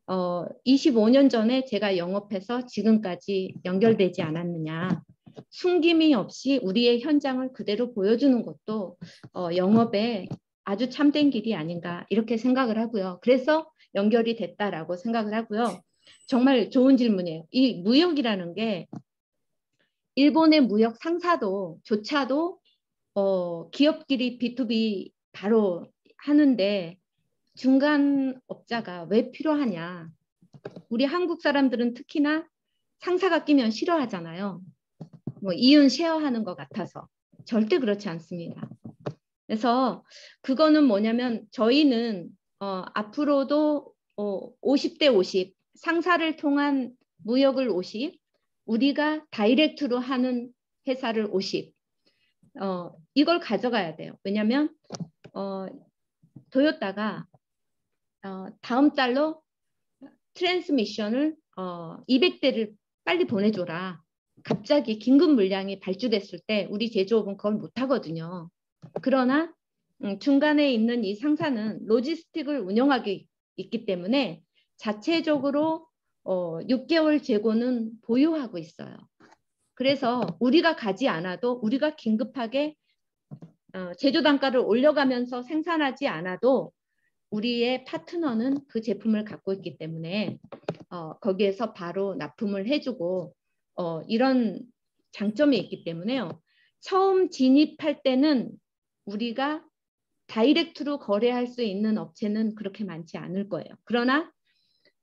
25년 전에 제가 영업해서 지금까지 연결되지 않았느냐. 숨김이 없이 우리의 현장을 그대로 보여주는 것도 영업의 아주 참된 길이 아닌가 이렇게 생각을 하고요. 그래서 연결이 됐다라고 생각을 하고요. 정말 좋은 질문이에요. 이 무역이라는 게 일본의 무역 상사조차도 기업끼리 B2B 바로 하는데 중간 업자가 왜 필요하냐. 우리 한국 사람들은 특히나 상사가 끼면 싫어하잖아요. 뭐 이윤 쉐어하는 것 같아서. 절대 그렇지 않습니다. 그래서 그거는 뭐냐면 저희는 앞으로도 50대 50 상사를 통한 무역을 50, 우리가 다이렉트로 하는 회사를 50. 이걸 가져가야 돼요. 왜냐하면 토요타가 다음 달로 트랜스미션을 200대를 빨리 보내줘라. 갑자기 긴급 물량이 발주됐을 때 우리 제조업은 그걸 못하거든요. 그러나 중간에 있는 이 상사는 로지스틱을 운영하기 있기 때문에 자체적으로 6개월 재고는 보유하고 있어요. 그래서 우리가 가지 않아도 우리가 긴급하게 제조 단가를 올려가면서 생산하지 않아도 우리의 파트너는 그 제품을 갖고 있기 때문에 거기에서 바로 납품을 해주고 이런 장점이 있기 때문에요. 처음 진입할 때는 우리가 다이렉트로 거래할 수 있는 업체는 그렇게 많지 않을 거예요. 그러나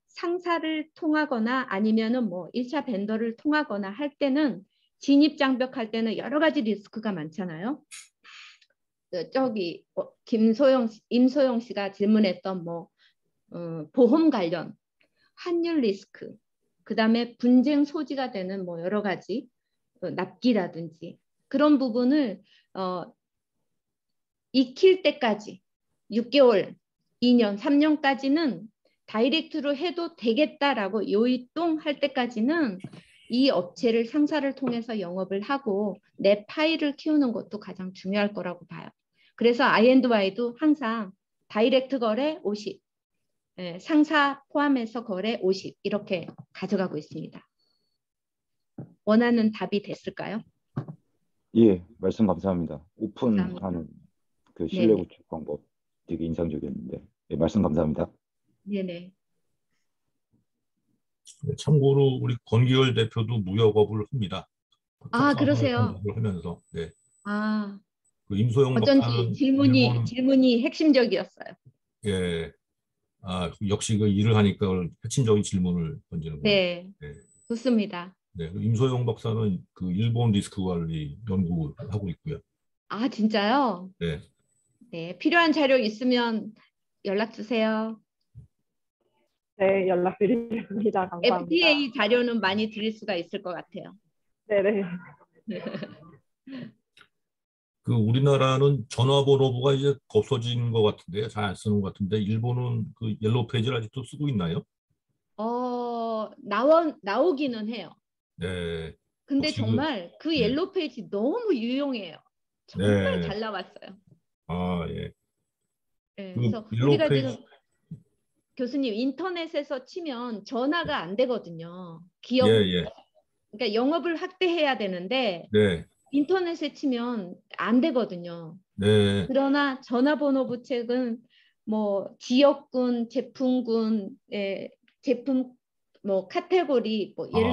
상사를 통하거나 아니면은 뭐 1차 벤더를 통하거나 할 때는 진입 장벽할 때는 여러 가지 리스크가 많잖아요. 저기 임소영 씨가 질문했던 뭐 보험 관련 환율 리스크, 그다음에 분쟁 소지가 되는 뭐 여러 가지 납기라든지 그런 부분을 익힐 때까지 6개월, 2년, 3년까지는 다이렉트로 해도 되겠다라고 요이똥할 때까지는 이 업체를 상사를 통해서 영업을 하고 내 파일을 키우는 것도 가장 중요할 거라고 봐요. 그래서 I&Y도 항상 다이렉트 거래 50, 상사 포함해서 거래 50 이렇게 가져가고 있습니다. 원하는 답이 됐을까요? 예, 말씀 감사합니다. 오픈하는 감사합니다. 그 신뢰 네네. 구축 방법 되게 인상적이었는데, 예, 말씀 감사합니다. 네네. 참고로 우리 권기열 대표도 무역업을 합니다. 아, 그러세요. 업을 하면서 네. 아, 그 임소영 어쩐지 박사는 일본 질문이 핵심적이었어요. 예. 역시 그 일을 하니까 핵심적인 질문을 던지는군요. 네, 네. 좋습니다. 네. 그 임소영 박사는 그 일본 리스크 관리 연구를 하고 있고요. 아, 진짜요? 네. 네, 필요한 자료 있으면 연락 주세요. 네, 연락드리겠습니다. 감사합니다. FTA 자료는 많이 드릴 수가 있을 것 같아요. 네네. 그 우리나라는 전화번호부가 이제 없어진 것 같은데요. 잘 안 쓰는 것 같은데 일본은 그 옐로우 페이지를 아직도 쓰고 있나요? 나오기는 해요. 네. 근데 혹시 정말 그 네. 옐로우 페이지 너무 유용해요. 정말 네. 잘 나왔어요. 예. 네, 그 그래서 옐로우 우리가 페이지 지금 교수님 인터넷에서 치면 전화가 안 되거든요. 예, 기업, 예. 그러니까 영업을 확대해야 되는데 네. 인터넷에 치면 안 되거든요. 네. 그러나 전화번호부 책은 뭐 지역군, 제품군의 제품 뭐 카테고리 뭐 예를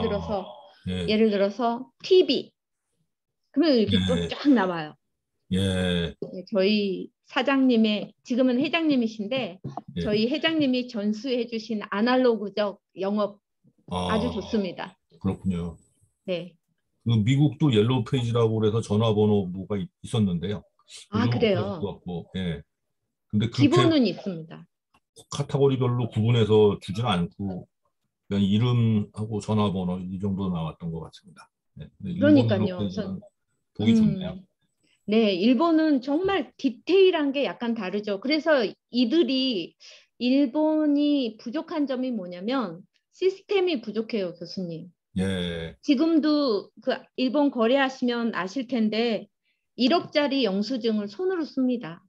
예. 들어서 TV 그러면 이렇게 또 예. 쫙 나와요. 예. 네, 저희 사장님의 지금은 회장님이신데 예. 저희 회장님이 전수해 주신 아날로그적 영업 아주 아, 좋습니다. 그렇군요. 네. 그 미국도 옐로우 페이지라고 그래서 전화번호부가 있었는데요. 아, 요즘 없어질 것 그래요. 같고, 예. 근데 그렇게 기본은 있습니다. 카테고리별로 구분해서 주지는 않고 그냥 이름하고 전화번호 이 정도 나왔던 것 같습니다. 네. 근데 일본 옐로우 그러니까요. 페이지는 보기 좋네요. 네, 일본은 정말 디테일한 게 약간 다르죠. 그래서 이들이 일본이 부족한 점이 뭐냐면 시스템이 부족해요, 교수님. 예. 지금도 그 일본 거래하시면 아실 텐데 1억짜리 영수증을 손으로 씁니다.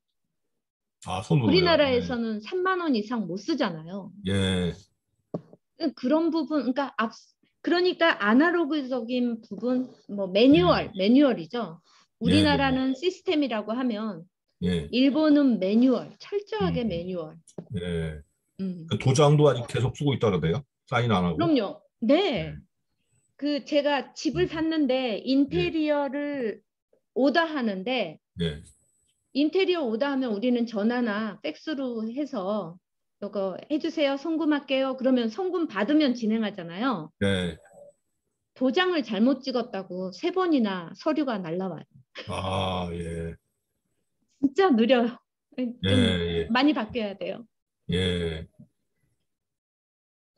손으로요. 우리나라에서는 3만 원 이상 못 쓰잖아요. 예. 그런 부분, 그러니까 아날로그적인 부분, 뭐 매뉴얼이죠. 우리나라는 시스템이라고 하면 예. 일본은 매뉴얼, 철저하게 음. 매뉴얼. 예. 그 도장도 아직 계속 쓰고 있다 그러대요. 사인 안 하고. 그럼요. 네. 그 제가 집을 샀는데 인테리어를 오더하는데 예. 인테리어 오더하면 우리는 전화나 팩스로 해서 이거 해주세요. 송금할게요. 그러면 송금 받으면 진행하잖아요. 예. 도장을 잘못 찍었다고 3번이나 서류가 날라와요. 예. 진짜 느려요. 좀 예. 많이 바뀌어야 돼요. 예.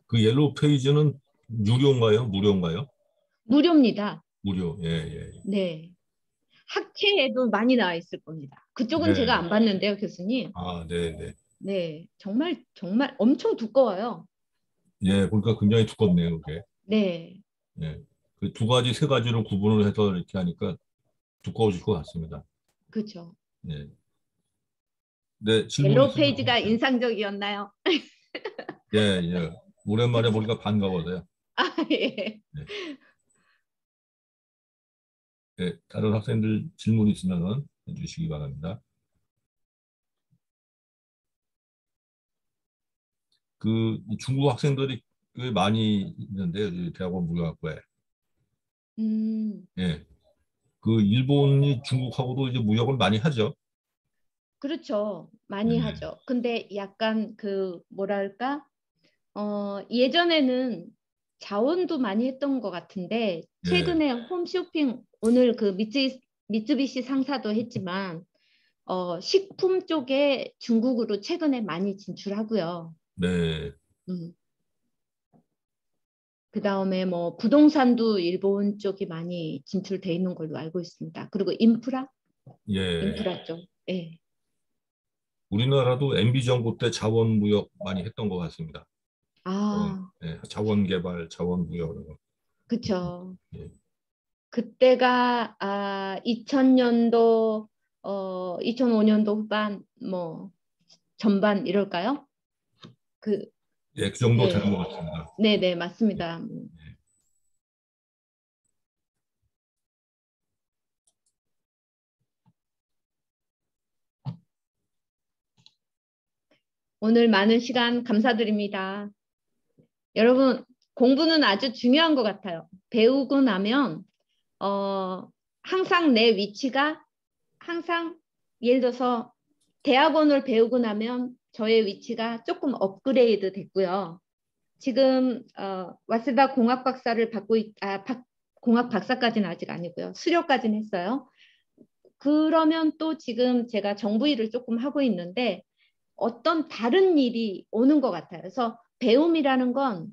그 옐로우 페이지는 유료인가요? 무료인가요? 무료입니다. 무료. 예. 네. 학회에도 많이 나와 있을 겁니다. 그쪽은 네. 제가 안 봤는데요, 교수님. 네. 네, 정말 엄청 두꺼워요. 예, 보니까 굉장히 두껍네요, 그게. 네, 예. 그 2가지, 3가지로 구분을 해서 이렇게 하니까 두꺼워질 것 같습니다. 그렇죠. 예. 네, 질문 옐로우 있으면 페이지가 해주세요. 인상적이었나요? 예. 오랜만에 보니까 반가워서요. 예. 예. 다른 학생들 질문 있으면은 해주시기 바랍니다. 그 중국 학생들이 꽤 많이 있는데요, 이 대학원 무역학과에. 예, 그 일본이 중국하고도 이제 무역을 많이 하죠. 그렇죠. 많이 네. 하죠. 근데 약간 그 뭐랄까? 예전에는 자원도 많이 했던 것 같은데 최근에 홈쇼핑 오늘 그 미쯔비시 상사도 했지만 식품 쪽에 중국으로 최근에 많이 진출하고요. 네. 그 다음에 뭐 부동산도 일본 쪽이 많이 진출돼 있는 걸로 알고 있습니다. 그리고 인프라 쪽. 예. 우리나라도 MB 정부 때 자원 무역 많이 했던 것 같습니다. 자원 개발, 자원 무역. 그렇죠. 예. 그때가 2000년도 2005년도 후반 뭐 전반 이럴까요? 그 정도 되는 것 같습니다. 네, 맞습니다. 오늘 많은 시간 감사드립니다. 여러분, 공부는 아주 중요한 것 같아요. 배우고 나면 항상 내 위치가 항상 예를 들어서 대학원을 배우고 나면 저의 위치가 조금 업그레이드 됐고요. 지금 와세다 공학 박사를 공학 박사까지는 아직 아니고요. 수료까지는 했어요. 그러면 또 지금 제가 정부 일을 조금 하고 있는데 어떤 다른 일이 오는 것 같아요. 그래서 배움이라는 건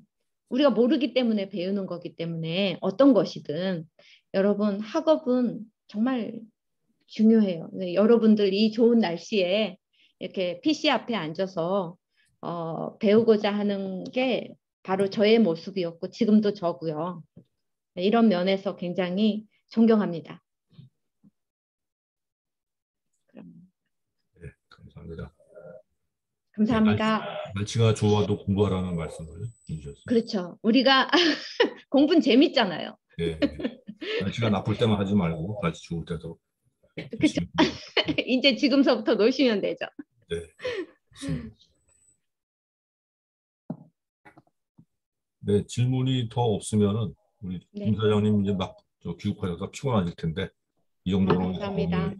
우리가 모르기 때문에 배우는 거기 때문에 어떤 것이든 여러분 학업은 정말 중요해요. 여러분들 이 좋은 날씨에 이렇게 PC 앞에 앉아서 배우고자 하는 게 바로 저의 모습이었고 지금도 저고요. 이런 면에서 굉장히 존경합니다. 네, 감사합니다. 감사합니다. 날씨가 좋아도 공부하라는 말씀을 해주셨습니다. 그렇죠. 우리가 공부는 재밌잖아요. 네. 날씨가 나쁠 때만 하지 말고 날씨 좋을 때도. 그렇죠. 이제 지금서부터 노시면 되죠. 네. 좋습니다. 네, 질문이 더 없으면은 우리 김 사장님 이제 막 귀국하셔서 피곤하실 텐데 이 정도로 감사합니다.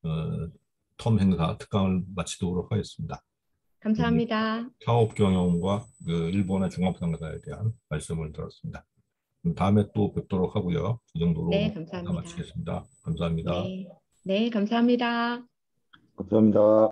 오늘 텀 행사 특강을 마치도록 하겠습니다. 감사합니다. 사업 경영과 그 일본의 종합상사에 대한 말씀을 들었습니다. 다음에 또 뵙도록 하고요. 이 정도로 네, 감사합니다. 마치겠습니다. 감사합니다. 네, 감사합니다. 감사합니다.